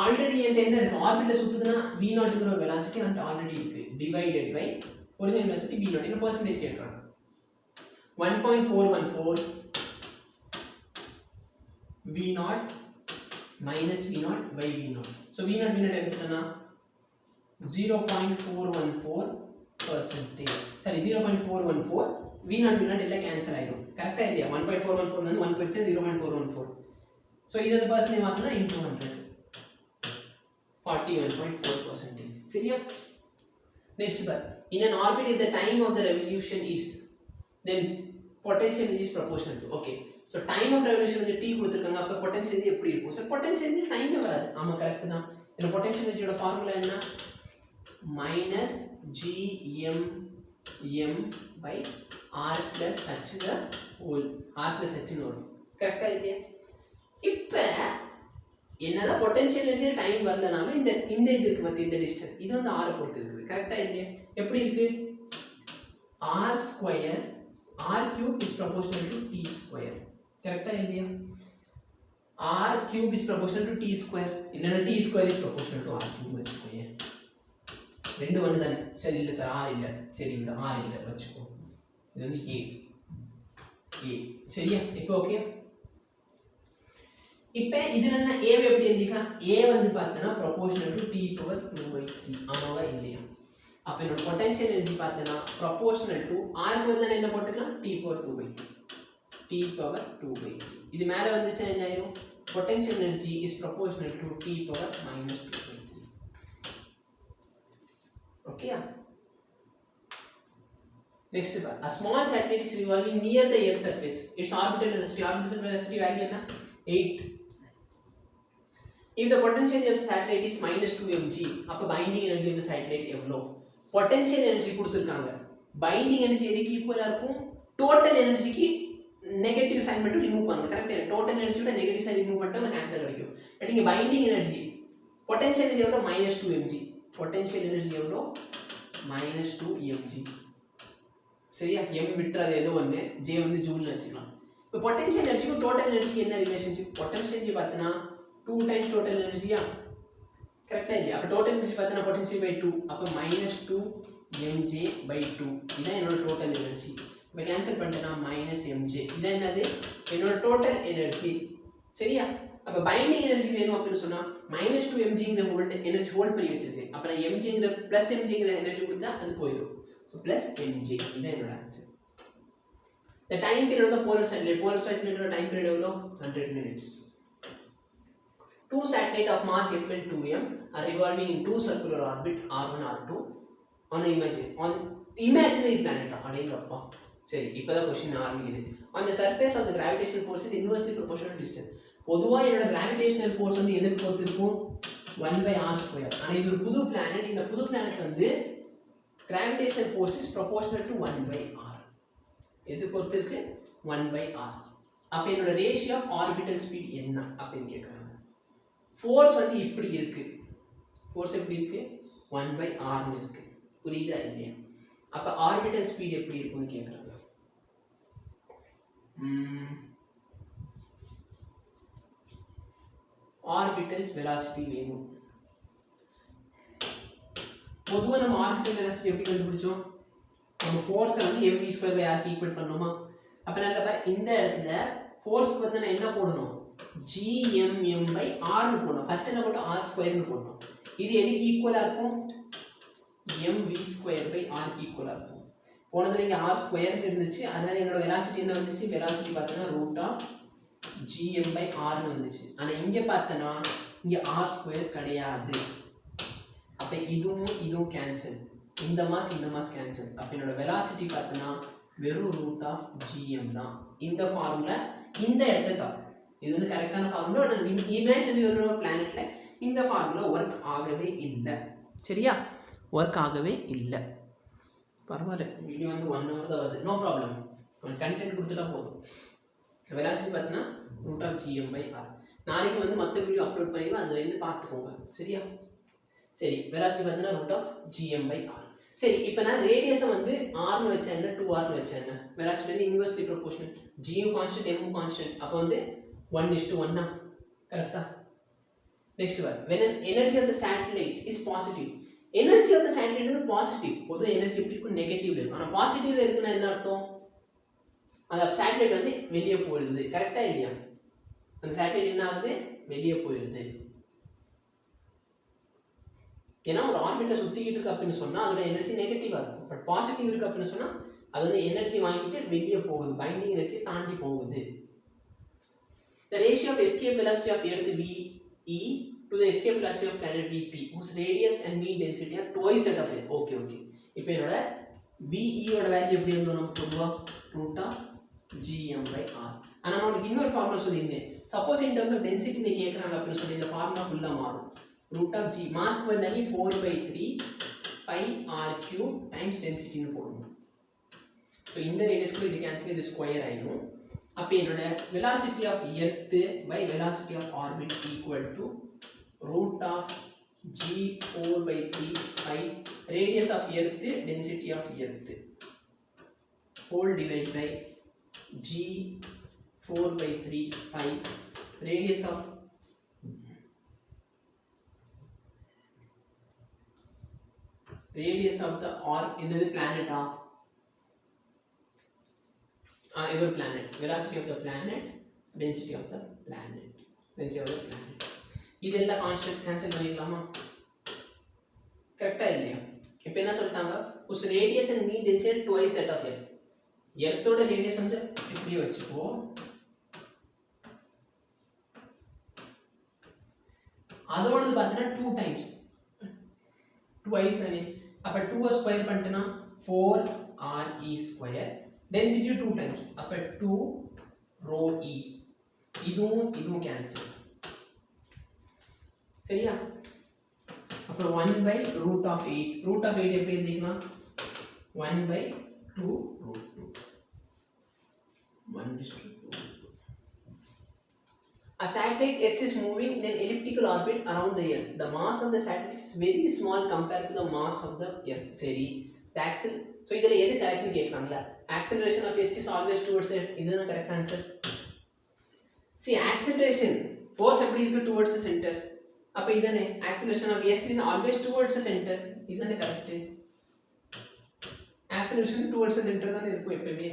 ஆல்ரெடி என்கிட்ட என்ன இருக்குது? ஆர்பிட்டில் சுற்றுதுன்னா v0ங்கிற ஒரு வெலாசிட்டி என்கிட்ட ஆல்ரெடி இருக்குது. Divided by original velocity v0. என்ன பர்சன்டேஜ் கேட்குறாங்க? 1.414 v0 minus v0 by v0. So v0 எடுத்துட்டேன்னா 0.414 sorry 0.414 V0 V0 எல்லாம் கேன்சல் ஆயிடும் கரெக்டா இல்லையா 1.414 ல இருந்து 1 போயிடுச்சு 0.414 சோ இது அந்த பர்சன்டேஜ் மாத்தினா into 100 41.4% சரியா next bar in an orbit if the time of the revolution is then potential energy is proportional to okay so time of revolution வந்து t கொடுத்திருக்காங்க அப்ப potential energy எப்படி இருக்கும் சார் potential energy டைமே வராது ஆமா கரெக்ட் தான் இந்த potential energy ஓட ஃபார்முலா என்ன minus gm m by r plus h the whole r plus h னு வரும் கரெக்ட்டா இல்லையா இப்போ என்னதான் potential energy டைம் வரலனாலும் இந்த இதுக்கு மத்தி இந்த டிஸ்டன்ஸ் இது வந்து r பொறுத்து இருக்கு கரெக்ட்டா இல்லையா எப்படி இருக்கு r square r cube is proportional to t square கரெக்ட்டா இல்லையா r cube is proportional to t square இல்லனா t square is proportional to r cube square ரெண்டு ஒண்ணு தான சரி இல்ல சார் r இல்ல சரி இல்ல r இல்ல வெச்சுக்கோ இது வந்து a சரியா இப்போ ஓகே இப்போ இதுல என்ன a வை எப்படி எழுதிக்கலாம் a வந்து பார்த்தனா proportional to t power 2/3 ஆமாவா இல்லையா அப்ப என்னோட பொட்டன்ஷியல் எனர்ஜி பார்த்தனா proportional to r க்கு பதிலா என்ன போட்டுக்கலாம் t power 2/3 t power 2/3 இது மேல வந்துச்சு என்ன ஆயிரும் potential energy is proportional to t power -2/3 okay next a small satellite is revolving near the earth's surface its orbital velocity value என்ன 8 if the potential energy of the satellite is -2 mg அப்ப binding energy of the satellite எவ்வளவு potential energy கொடுத்திருக்காங்க binding energy எதுக்கு ஈக்குவலா இருக்கும் total energy க்கு negative sign மட்டும் remove பண்ணனும் கரெக்ட்டா டோட்டல் எனர்ஜியோட நெகட்டிவ் சைன் ரிமூவ் பண்ணிட்டா நமக்கு ஆன்சர் கிடைக்கும் பட் இங்க பைண்டிங் எனர்ஜி பொட்டன்ஷியல் எனர்ஜி எவ்வளவு -2 mg பொட்டன்ஷியல் எனர்ஜி எவ்வளவு -2 mg சரியா m விட்றது ஏதோ ஒண்ணு j வந்து ஜூல்ல வச்சுக்கலாம் இப்போ பொட்டன்ஷியல் எனர்ஜிக்கும் டோட்டல் எனர்ஜிக்கு என்ன ரிலேஷன்ஷிப் பொட்டன்ஷியல் எனர்ஜி பார்த்தனா 2 டைம்ஸ் டோட்டல் எனர்ஜியா கரெக்ட்டா இல்லையா அப்ப டோட்டல் எனர்ஜி பார்த்தனா பொட்டன்ஷியல் பை 2 அப்ப -2 mj by 2 இதான் என்னோட டோட்டல் எனர்ஜி இப்போ கேன்சல் பண்ணிட்டேனா -mj இது என்னது என்னோட டோட்டல் எனர்ஜி சரியா அப்ப பைண்டிங் எனர்ஜி வேணும் அப்படினு சொன்னா -2 mg ங்கற வோல்ட் எனர்ஜி ஹோல்ட் பண்ணி வச்சிருக்கு அப்ப நான் mg ங்கற +mg ங்கற எனர்ஜி கொடுத்தா அது போயிடும் so +mg இது என்னோட answer the time period of the polar satellite ஓட time period எவ்வளவு 100 minutes two satellite of mass m and 2m are revolving in two circular orbit r1 r2 on imaginary planet அடேங்கப்பா சரி இப்போதான் question ஆரம்பிக்குது on the surface of the gravitational force is inversely proportional to distance பொதுவா என்னோட gravitational force வந்து எதுக்கு பொறுத்து இருக்கும் 1/r². ஆனா இது ஒரு புது பிளானட் இந்த புது பிளானட் வந்து gravitational force is proportional to 1/r. எது பொறுத்து இருக்கு 1/r. அப்ப என்னோட ரேஷியோ ஆஃப் ஆர்பிட்டல் ஸ்பீட் என்ன அப்படினு கேக்குறாங்க. ஃபோர்ஸ் வந்து இப்படி இருக்கு. ஃபோர்ஸ் எப்படி இருக்கு 1/r ன்னு இருக்கு. புரியுதா இல்லையா? அப்ப ஆர்பிட்டல் ஸ்பீட் எப்படி இருக்கும்னு கேக்குறாங்க. ஆர்பிட்டல்ஸ் வெலாசிட்டி வேணும். பொதுவா நம்ம ஆர்பிட்டல் வெலாசிட்டி எப்படி கண்டுபிடிச்சோம்? நம்ம ஃபோர்ஸ் வந்து mv²/r க்கு ஈக்குவல் பண்ணோமா? அப்ப நல்லா பாரு இந்த இடத்துல ஃபோர்ஸ்க்கு வந்து நான் என்ன போடணும்? gmm/r ன்னு போடணும். ஃபர்ஸ்ட் என்ன போட்டோம் r² ன்னு போடணும். இது எதுக்கு ஈக்குவலா இருக்கும்? mv²/r க்கு ஈக்குவலா இருக்கும். போனதுல இங்க r² இருந்துச்சு. அதனால என்னோட வெலாசிட்டி என்ன வந்துச்சு? வெலாசிட்டி பார்த்தா √gm/r ன்னு வந்துச்சு. ஆனா இங்க பார்த்தனா இங்க r² கிடையாது. அப்ப இதுவும் கேன்சல். இந்த மாஸ் கேன்சல். அப்ப என்னோட வெலாசிட்டி பார்த்தனா வெறும் √gm தான். இந்த ஃபார்முலா இந்த இடத்துல தான். இது வந்து கரெக்ட்டான ஃபார்முலா. ஆனா இமேஜினரி ஒரு பிளானட்ல இந்த ஃபார்முலா வர்க் ஆகவே இல்ல. சரியா? வர்க் ஆகவே இல்ல. பரவாயில்ல. வீடியோ வந்து 1 hour தான் வருது. No problem. கண்டென்ட் கொடுத்துட்டா போதும். வெலாசிட்டி பார்த்தனா √gm/r. நாளைக்கு வந்து மத்த வீடியோ அப்லோட் பண்ணிடுவேன். அதை வந்து பார்த்துக்கோங்க. சரியா? சரி வெலாசிட்டி பார்த்தனா √gm/r. சரி இப்போ நான் ரேடியஸை வந்து r ன்னு வச்சா என்ன 2r ன்னு வச்சா என்ன வெலாசிட்டி வந்து inversely proportional g constant m constant அப்போ வந்து 1:1 கரெக்ட்டா நெக்ஸ்ட் வர when an energy of the satellite is positive energy of the satellite வந்து பாசிட்டிவ் பொது எனர்ஜி எப்படி இருக்கும் நெகட்டிவ்ல இருக்கும் ஆனா பாசிட்டிவ்ல இருக்குன்னா என்ன அர்த்தம் அந்த சேட்டலைட் வந்து வெளியே போயிடுது கரெக்ட்டா இல்லையா அந்த சேட்டலைட் என்ன ஆகுது வெளியே போயிடுது ஏன்னா ஒரு ஆர்பிட்டில் சுற்றிக்கிட்டு இருக்கு அப்படின்னு சொன்னால் அதோட எனர்ஜி நெகட்டிவாக இருக்கும். பட் பாசிட்டிவ் இருக்குது அப்படின்னு சொன்னால் அது வந்து எனர்ஜி வாங்கிட்டு வெளியே போகுது, பைண்டிங் எனர்ஜி தாண்டி போகுது. The ratio of escape velocity of Earth VE to the escape velocity of planet VP, whose radius and mean density are twice that of Earth. Okay, okay. இப்போ என்னோட VE ஓட value எப்படி இருந்தோம் நமக்கு பொதுவாக √gm/r. ஆனால் நான் உங்களுக்கு இன்னொரு ஃபார்முலா சொல்லியிருந்தேன். Suppose in terms of density நீ கேட்குறாங்க அப்படின்னு சொல்லி இந்த ஃபார்முலா ஃபுல்லாக மாறும். √g மாஸ்க்கு வந்தாலே 4/3 πr³ டைம்ஸ் டென்சிட்டின்னு போடணும். ஸோ இந்த ரேடியஸ்க்கு இது கேன்சல், இது ஸ்கொயர் ஆயிடும். அப்போ என்னோட velocity of earth by velocity of orbit equal to √g4/3 pi radius of earth density of earth whole divided by g4/3 pi radius of the orb என்னது planet இது ஒரு planet, velocity of the planet, density of the planet, இதெல்லாம் constant cancel பண்ணிக்கலாமா? கரெக்டாக இல்லையா? இப்போ என்ன சொல்லிட்டாங்க, use radius and mean density twice that of earth. எர்த்தோட ரேடியஸ் வந்து இப்படி வச்சுக்கோ, அதோடது பார்த்தீங்கன்னா 2 டைம்ஸ் டுவைஸ் தானே. அப்போ 2 ஸ்கொயர் பண்ணிட்டேன்னா 4re². density 2 times அப்ப 2 rho e. இதுவும் கேன்சல். சரியா? அப்ப 1/√8. √8 எப்படி எழுதிக்கலாம்? 1/2 √2. 1:2. A satellite S is moving in an elliptical orbit around the Earth. The mass of the satellite is very small compared to the mass of the Earth. சரி. The axle. So இதல எது கரெக்ட்னு கேக்குறாங்கல. Acceleration of S is always towards it. இதுதான் correct answer. See acceleration force எப்படி இருக்கு towards the center. அப்ப இதனே acceleration of S is always towards the center. இதுதானே correct. acceleration towards the center தான் இருக்கும் எப்பவுமே.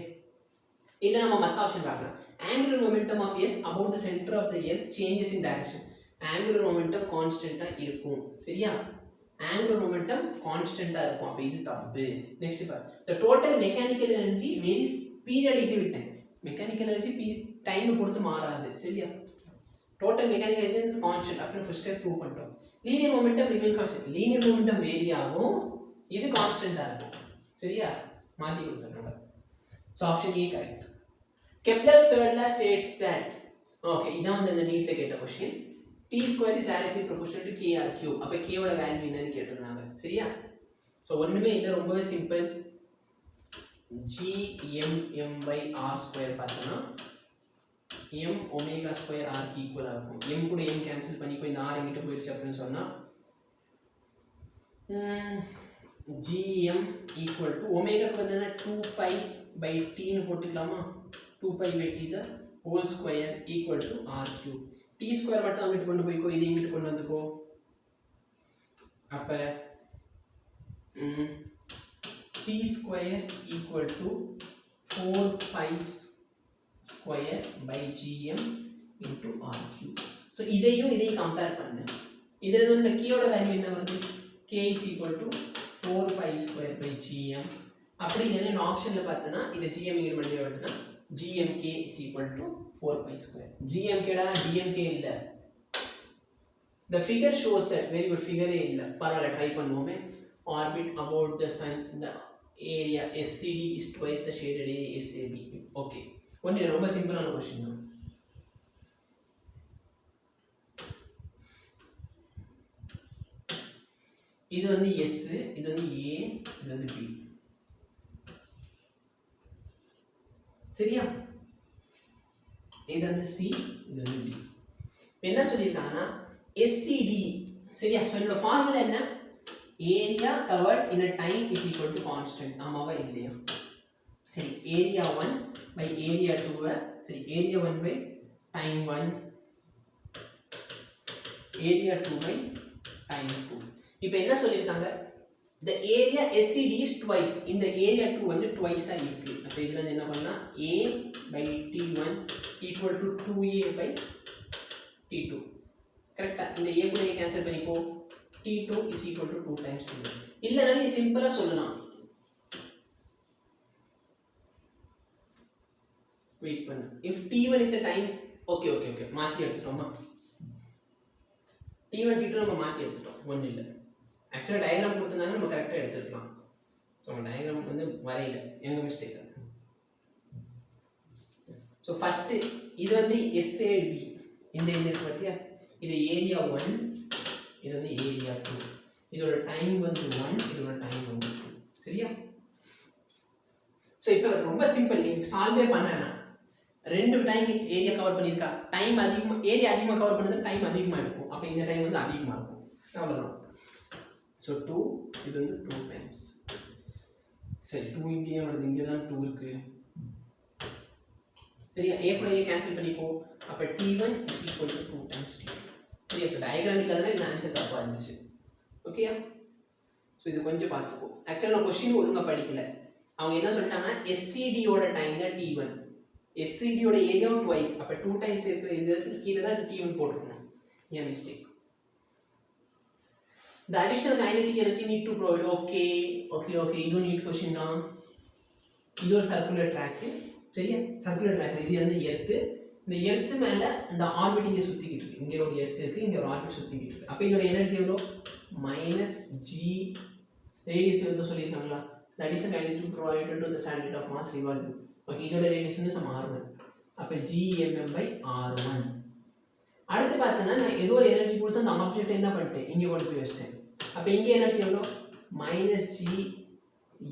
இல்ல நம்ம மத்த ஆப்ஷன் பார்க்கலாம். Angular momentum of S about the center of the earth changes in direction. Angular momentum constant-ஆ இருக்கும். சரியா? Angular momentum constant-ஆ இருக்கும். அப்ப இது தப்பு. Next பாரு. The total mechanical energy varies periodically with time. Mechanical energy time பொறுத்து மாறாது. சரியா? Total mechanical energy is constant. அப்ப first step prove பண்ணிட்டோம். Linear momentum remain constant. Linear momentum vary ஆகும். இது constant-ஆ இருக்கும். சரியா? மாத்தி கொடுத்துறாங்க. So option A correct. Kepler's third law states that okay, இதான் வந்து இந்த நீட்ல கேட்ட question. T square is directly proportional to k r cube. அப்ப k ஓட வேல்யூ என்னன்னு கேட்டிருந்தாங்க. சரியா? சோ ஒண்ணுமே இல்ல, ரொம்பவே சிம்பிள். gmm/r² பார்த்தா m omega square r க்கு ஈக்குவலா இருக்கும். m கூட m கேன்சல் பண்ணிக்கோ, இந்த r இங்கிட்ட போயிடுச்சு அப்படினு சொன்னா gm equal to omega க்கு வந்து 2π/t ன்னு போட்டுக்கலாமா? 2π/t the whole square equal to r³. t square மட்டும் அங்கிட்டு கொண்டு போய்க்கோ, இது இங்கிட்டு கொண்டு வந்துக்கோ. அப்ப t square equal to 4π² into r³. so இதையும் கம்பேர் பண்ணு. இதுல இருந்து k ஓட வேல்யூ என்ன வருது? k is equal to 4π²/gm. அப்படி இல்லைன்னா ஆப்ஷன்ல பார்த்தனா இத gm இங்க மல்டிப்ளை பண்ணா gmk is equal to 4π². gmk டா dmk இல்ல. The figure shows that very good figure இல்ல. பரவாயில்லை try பண்ணுவோமே. Orbit about the sun, the area SCD is twice the shaded area SAB. Okay. ஒண்ணு ரொம்ப சிம்பிளான क्वेश्चन தான். இது வந்து S, இது வந்து A, இது வந்து B. சரியா? இது வந்து C, இது வந்து D. என்ன சொல்லிருக்காங்கன்னா SCD. சரியா? சோ இதோட ஃபார்முலா என்ன? Area covered in a time is equal to constant. ஆமாவா இல்லையா? சரி, area 1 by area 2. சரி, area 1 by time 1, area 2 by time 2. இப்போ என்ன சொல்லிருக்காங்க? The area SCD is twice. இந்த area 2 வந்து twice ஆ இருக்கு. அப்ப இதுல இருந்து என்ன பண்ணலாம்? A by T1 equal to 2A by T2. கரெக்ட்டா? இந்த A கூட A கேன்சல் பண்ணிக்கோ. T2 is equal to 2 times T1. இல்லைனா நீ சிம்பிளா சொல்லலாம். வெயிட் பண்ணு. If T1 is a time, okay மாத்தி எடுத்துட்டோமா? T1 T2 நம்ம மாத்தி எடுத்துட்டோம். ஒண்ணு இல்ல. ஆக்சுவலா டயகிராம் கொடுத்திருந்தாங்க நம்ம கரெக்ட்டா எடுத்துக்கலாம். சோ டயகிராம் வந்து வரையல. எங்க மிஸ்டேக். சோ ஃபர்ஸ்ட் இது வந்து SAB இந்த இருக்கு பாத்தியா? இது ஏரியா 1, இது வந்து ஏரியா 2. இதோட டைம் வந்து 1, இதோட டைம் வந்து 2. சரியா? சோ இப்போ ரொம்ப சிம்பிள். நீ சால்வே பண்ணனா ரெண்டு டைம் ஏரியா கவர் பண்ணிருக்கா. டைம் அதிகமா ஏரியா அதிகமா கவர் பண்ணது டைம் அதிகமா இருக்கும். அப்ப இந்த டைம் வந்து அதிகமா இருக்கும். அவ்வளவுதான். சோ 2 இது வந்து 2 டைம்ஸ். சரி 2 இங்கே வருது. இங்க தான் 2 இருக்கு. சரியா? a கூட a கேன்சல் பண்ணிப்போ. அப்ப T1 is equal to 2 times T2. சரியா? சோ டயகிராம் இல்லாதனால இந்த ஆன்சர் தப்பா இருந்துச்சு. ஓகேயா? சோ இது கொஞ்சம் பாத்துக்கோ. ஆக்சுவலா நான் क्वेश्चन ஒழுங்கா படிக்கல. அவங்க என்ன சொல்லிட்டாங்க SCD ஓட டைம் தான் T1. SCD ஓட ஏரியா ட்வைஸ். அப்ப 2 டைம்ஸ் இருக்கிற இது கீழ தான் T1 போட்டுக்கணும். ஏன் mistake? The additional kinetic energy need to provide. Okay. இது நீட் क्वेश्चन தான். இது ஒரு சர்க்குலர் ட்ராக். சரியா? சர்க்குலர் ட்ராக் இது வந்து எர்த். இந்த எர்த் மேல இந்த ஆர்பிட் இங்க சுத்திக்கிட்டு இருக்கு. இங்க ஒரு எர்த் இருக்கு, இங்க ஒரு ஆர்பிட் சுத்திக்கிட்டு இருக்கு. அப்ப இதோட எனர்ஜி எவ்வளவு? -g ரேடியஸ் வந்து சொல்லிருக்காங்களா? The additional kinetic energy provided to the satellite of mass revolving. Okay இதோட ரேடியஸ் வந்து சம் r1. அப்ப gmm/r1. அடுத்து பார்த்தனா நான் ஏதோ ஒரு எனர்ஜி கொடுத்து அந்த ஆப்ஜெக்ட் என்ன பண்ணிட்டேன்? இங்க கொண்டு போய் வச்சிட்டேன். அப்ப இங்க எனர்ஜி எவ்வளவு?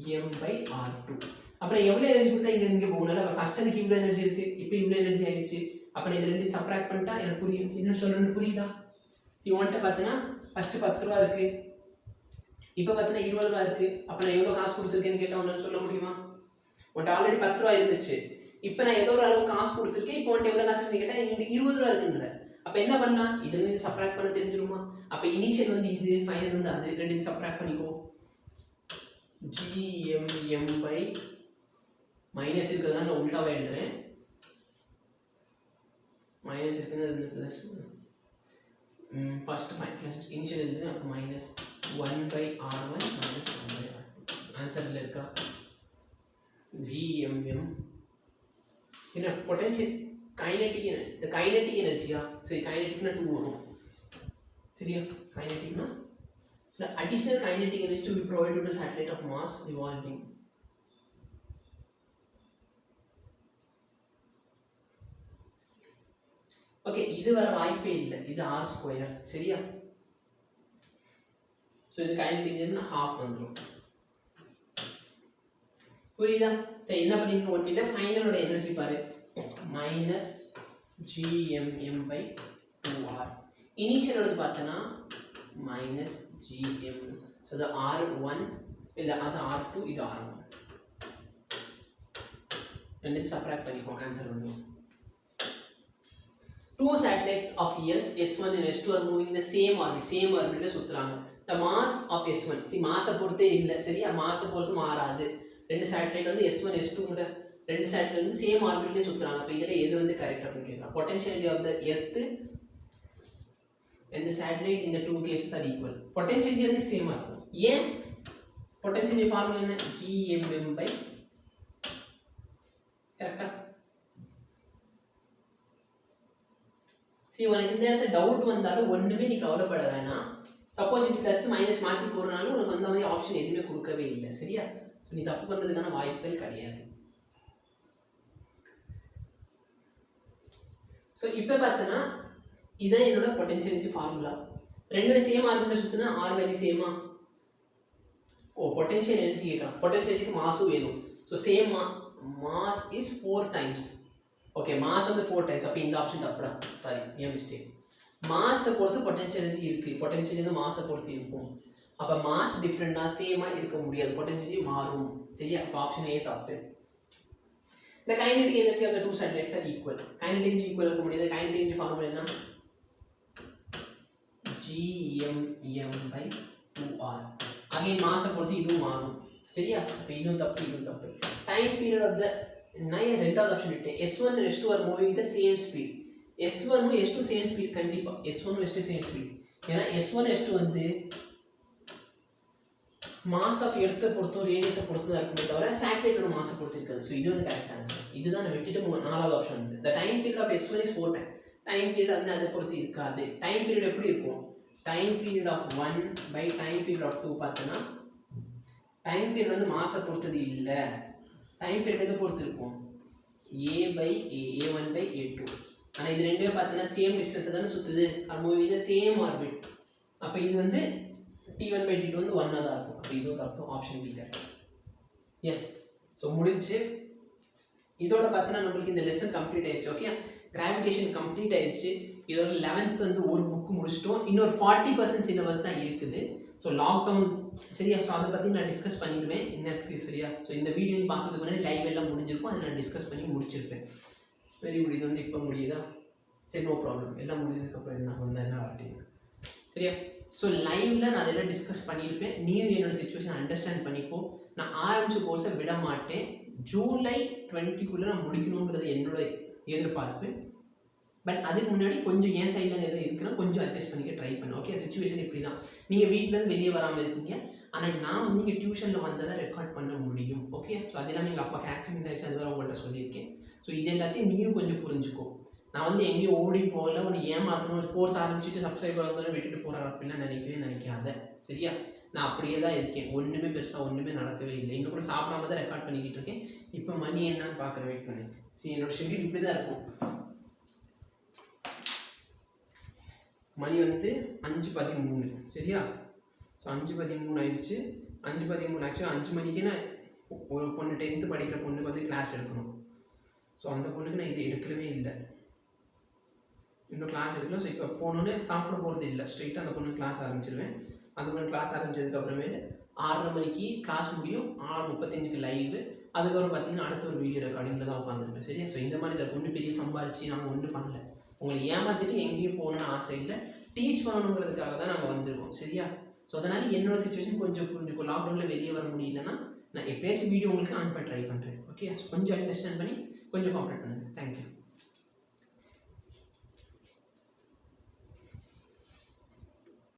-gm/r2. அப்புறம் எவ்வளவு எனர்ஜி கொடுத்தா இங்க போகணும்ல. அப்ப ஃபர்ஸ்ட் அதுக்கு இவ்வளவு எனர்ஜி இருக்கு. இப்போ இவ்வளவு எனர்ஜி ஆயிடுச்சு. அப்ப நான் இது ரெண்டையும் சப்ட்ராக்ட் பண்ணிட்டா எனக்கு புரியும். என்ன சொல்றேன்னு புரியுதா? இவன்ட்ட பார்த்தனா ஃபர்ஸ்ட் 10 ரூபாய் இருக்கு. இப்போ பார்த்தனா 20 ரூபாய் இருக்கு. அப்ப நான் எவ்வளவு காசு கொடுத்திருக்கேன்னு கேட்டா உன்னால சொல்ல முடியுமா? உன்ட்ட ஆல்ரெடி 10 ரூபாய் இருந்துச்சு. இப்போ நான் ஏதோ ஒரு அளவு காசு கொடுத்திருக்கேன். இப்போ உன்ட்ட எவ்வளவு காசு இருக்குன்னு கேட்டா இங்க 20 ரூபாய் இருக்குன்ற. அப்ப என்ன பண்ணலாம்? இதுல இருந்து சப்ட்ராக்ட் பண்ண தெரிஞ்சிருமா? அப்ப இனிஷியல் வந்து இது, ஃபைனல் வந்து அது. ரெண்டையும் சப்ட்ராக்ட் பண்ணிக்கோ. gmm by மைனஸ் இருக்குதுன்னா நான் உல்டாவா எழுதுறேன். மைனஸ் இருக்குன்னா இது பிளஸ். ஃபர்ஸ்ட் ஃபைனல் இனிஷியல் எழுதுறேன். அப்ப -1/r1 -1/r2. ஆன்சர்ல இருக்கா? gmm என்ன பொட்டன்ஷியல் கைனெட்டிக் இந்த கைனெட்டிக் எனர்ஜியா? சரி கைனெட்டிக்னா 2 வரும். சரியா? கைனெட்டிக்னா the additional kinetic energy to be provided to the satellite of mass revolving. Okay இது வர வாய்ப்பே இல்லை. இது r2. சரியா? சோ இது கைனெட்டிக் எனர்ஜினா half வந்துரும். புரியுதா? என்ன பண்ணிருக்க? ஒண்ணு இல்ல ஃபைனலோட எனர்ஜி பாரு. -gmm/2r. இனிஷியலோட பார்த்தனா -gm. சோ அது r1 இல்ல அது r2 இது r1. ரெண்டையும் சப்ட்ராக்ட் பண்ணிப்போம். ஆன்சர் வந்துரும். Two satellites of Earth S1 and S2 are moving in the same orbit. Same orbitல சுத்துறாங்க. The mass of S1. see mass பொறுத்தே இல்ல. சரியா? மாஸ் பொறுத்து மாறாது. ரெண்டு சேட்டலைட் வந்து S1 S2ங்கற ரெண்டு சேட்டலைட் வந்து சேம் ஆர்பிட்லயே சுத்துறாங்க. அப்ப இதுல எது வந்து கரெக்ட் அப்படினு கேக்குறாங்க. Potentiality of the Earth and the satellite in the two cases are equal. Potentiality வந்து சேமா இருக்கும். ஏன்? Potentiality ஃபார்முலா என்ன? gmm by கரெக்ட்டா? see உனக்கு இந்த இடத்துல டவுட் வந்தாலும் ஒண்ணுமே நீ கவலைப்பட வேணாம். சப்போஸ் இது பிளஸ் மைனஸ் மாத்தி போறனால உனக்கு அந்த மாதிரி ஆப்ஷன் எதுவுமே கொடுக்கவே இல்லை. சரியா? நீ தப்பு பண்றதுக்கான வாய்ப்புகள் கிடையாது. சோ இப்போ பார்த்தனா இதான் என்னோட பொட்டன்ஷியல் எனர்ஜி ஃபார்முலா. ரெண்டுமே சேம் ஆர்பிட்ல சுத்தினா r வேல்யூ சேமா? பொட்டன்ஷியல் எனர்ஜி கேக்குறான். பொட்டன்ஷியல் எனர்ஜிக்கு மாஸ் வேணும். So same mass is 4 times. Okay mass வந்து 4 டைம்ஸ். அப்ப இந்த ஆப்ஷன் தப்புடா. சாரி ஏன் மிஸ்டேக். மாஸ் பொறுத்து பொட்டன்ஷியல் எனர்ஜி இருக்கு. பொட்டன்ஷியல் எனர்ஜி மாஸ் பொறுத்து இருக்கும். அப்ப மாஸ் டிஃபரண்டா சேமா இருக்க முடியாது. பொட்டன்ஷியல் எனர்ஜி மாறும். சரியா? அப்ப ஆப்ஷன் A தப்பு. The kinetic energy of the two satellites are equal. Kinetic energy equal இருக்க முடியாது. Kinetic energy ஃபார்முலா என்ன? gmm/2r. again மாஸ் பொறுத்து இதுவும் மாறும். சரியா? அப்ப இதுவும் தப்பு இதுவும் தப்பு. Time period of the நான் ரெண்டாவது ஆப்ஷன் விட்டேன். S1 and S2 are moving with the same speed. S1 and S2 same speed கண்டிப்பா. S1 and S2 same speed. ஏன்னா S1 S2 வந்து மாஸ் ஆஃப் எர்த்தை பொறுத்தும் ரேடியஸை பொறுத்து தான் இருக்குமே தவிர சேட்டலைட்டோட மாஸை பொறுத்து இருக்காது. ஸோ இது வந்து கரெக்ட் ஆன்சர். இதுதான் நான் விட்டுட்டு நாலாவது ஆப்ஷன் வந்து the time period of S1 is 4 time. Time period வந்து அதை பொறுத்து இருக்காது. டைம் பீரியட் எப்படி இருக்கும்? Time period of 1 by time period of 2 பார்த்தோன்னா டைம் பீரியட் வந்து மாஸை பொறுத்தது இல்லை. டைம் பீரியட் எதை பொறுத்து இருக்கும்? A by A1 by A2. ஆனால் இது ரெண்டுமே பார்த்தீங்கன்னா சேம் டிஸ்டன்ஸை தானே சுற்றுது. அது சேம் ஆர்பிட். அப்போ இது வந்து T1 by T2 வந்து 1 தான் இருக்கும். அப்போ இதுவும் தப்பு. Option B correct. Yes. So முடிஞ்சு இதோட பார்த்தீங்கன்னா நம்மளுக்கு இந்த லெசன் கம்ப்ளீட் ஆயிடுச்சு. ஓகே, கிராவிடேஷன் கம்ப்ளீட் ஆயிடுச்சு. இதோட 11th வந்து ஒரு புக்கு முடிச்சிட்டோம். இன்னொரு 40% சிலபஸ் தான் இருக்குது. ஸோ லாக்டவுன் சரியா? ஸோ அதை பற்றி நான் டிஸ்கஸ் பண்ணிடுவேன் இந்நேரத்துக்கு சரியா? ஸோ இந்த வீடியோ பார்க்கறதுக்கு முன்னாடி லைவ் எல்லாம் முடிஞ்சிருக்கும். அதை நான் டிஸ்கஸ் பண்ணி முடிச்சிருப்பேன். Very good. இது வந்து இப்போ முடியுதா? சரி, நோ ப்ராப்ளம். எல்லாம் முடிஞ்சதுக்கப்புறம் என்ன வந்தால் என்ன வாட்டிங்க சரியா? ஸோ லைவில் நான் அதெல்லாம் டிஸ்கஸ் பண்ணியிருப்பேன். நீயும் என்னோடய சுச்சுவேஷன் அண்டர்ஸ்டாண்ட் பண்ணிக்கோ. நான் ஆரம்பிச்ச கோர்ஸை விட மாட்டேன். ஜூலை 20க்குள்ளே நான் முடிக்கணுங்கிறது என்னோட எதிர்பார்ப்பு. பட் அதுக்கு முன்னாடி கொஞ்சம் என் சைடில் எதாவது இருக்குன்னா கொஞ்சம் அட்ஜஸ்ட் பண்ணிக்க ட்ரை பண்ணேன். ஓகே, சுச்சுவேஷன் இப்படி தான். நீங்கள் வீட்டிலேருந்து வெளியே வராமல் இருக்கீங்க. ஆனால் நான் வந்து இங்கே டியூஷனில் வந்ததை ரெக்கார்ட் பண்ண முடியும். ஓகே, ஸோ அதெல்லாம் எங்கள் அப்பாவுக்கு ஆக்சிடென்ட் ஆகிடுச்சு. அதுதான் உங்கள்கிட்ட சொல்லியிருக்கேன். ஸோ இது எல்லாத்தையும் நீயும் கொஞ்சம் புரிஞ்சுக்கோ. நான் வந்து எங்கேயும் ஓடி போகல, உன்னை ஏமாற்றணும், கோர்ஸ் ஆரம்பிச்சுட்டு சப்ஸ்கிரைபர் வந்தோன்னு விட்டுட்டு போகிறாங்க அப்படிலாம் நினைக்காத சரியா? நான் அப்படியே தான் இருக்கேன். ஒன்றுமே பெருசாக ஒன்றுமே நடக்கவே இல்லை. இன்னும் கூட சாப்பிடாம தான் ரெக்கார்ட் பண்ணிக்கிட்டு இருக்கேன். இப்போ மணி என்னன்னு பார்க்குற வெயிட் பண்ணி. சரி, என்னோட ஷெட்யூல் இப்படி தான் இருக்கும். மணி வந்து 5:13 சரியா? ஸோ 5:13 ஆயிடுச்சு. 5:13 ஆக்சுவலாக 5 மணிக்கு நான் ஒரு பொண்ணு 10th படிக்கிற பொண்ணுக்கு வந்து கிளாஸ் எடுக்கணும். ஸோ அந்த பொண்ணுக்கு நான் இது எடுக்கவே இல்லை. இன்னும் கிளாஸ் எடுக்கல. ஸோ இப்போ போனோன்னே சாப்பிட போகிறது இல்லை. ஸ்ட்ரெயிட்டாக அந்த பொண்ணு கிளாஸ் ஆரம்பிச்சிருவேன். அந்த பொண்ணு கிளாஸ் ஆரம்பிச்சதுக்கப்புறமே 6:30 மணிக்கு கிளாஸ் முடியும். 6:35க்கு லைவ். அதுக்கப்புறம் பார்த்தீங்கன்னா அடுத்த ஒரு வீடியோ ரெக்கார்டிங்கில் தான் உட்காந்துருப்பேன் சரியா? ஸோ இந்த மாதிரி இதை பொண்ணு பெரிய சம்பாரிச்சு நாங்கள் ஒன்றும் பண்ணல. உங்களை ஏமாற்றிட்டு எங்கேயும் போகணுன்னு ஆசை இல்லை. டீச் பண்ணணுங்கிறதுக்காக தான் நாங்கள் வந்திருக்கோம் சரியா? ஸோ அதனால் என்னோட சுச்சுவேஷன் கொஞ்சம் புரிஞ்சுக்கோ. லாக்டவுனில் வெளியே வர முடியலன்னா நான் எப்பயாச்சும் வீடியோ உங்களுக்கு ஆன் பண்ண ட்ரை பண்ணுறேன். ஓகே, கொஞ்சம் அண்டர்ஸ்டாண்ட் பண்ணி கொஞ்சம் காம்ப்ளீட் பண்ணுங்கள். தேங்க்யூ.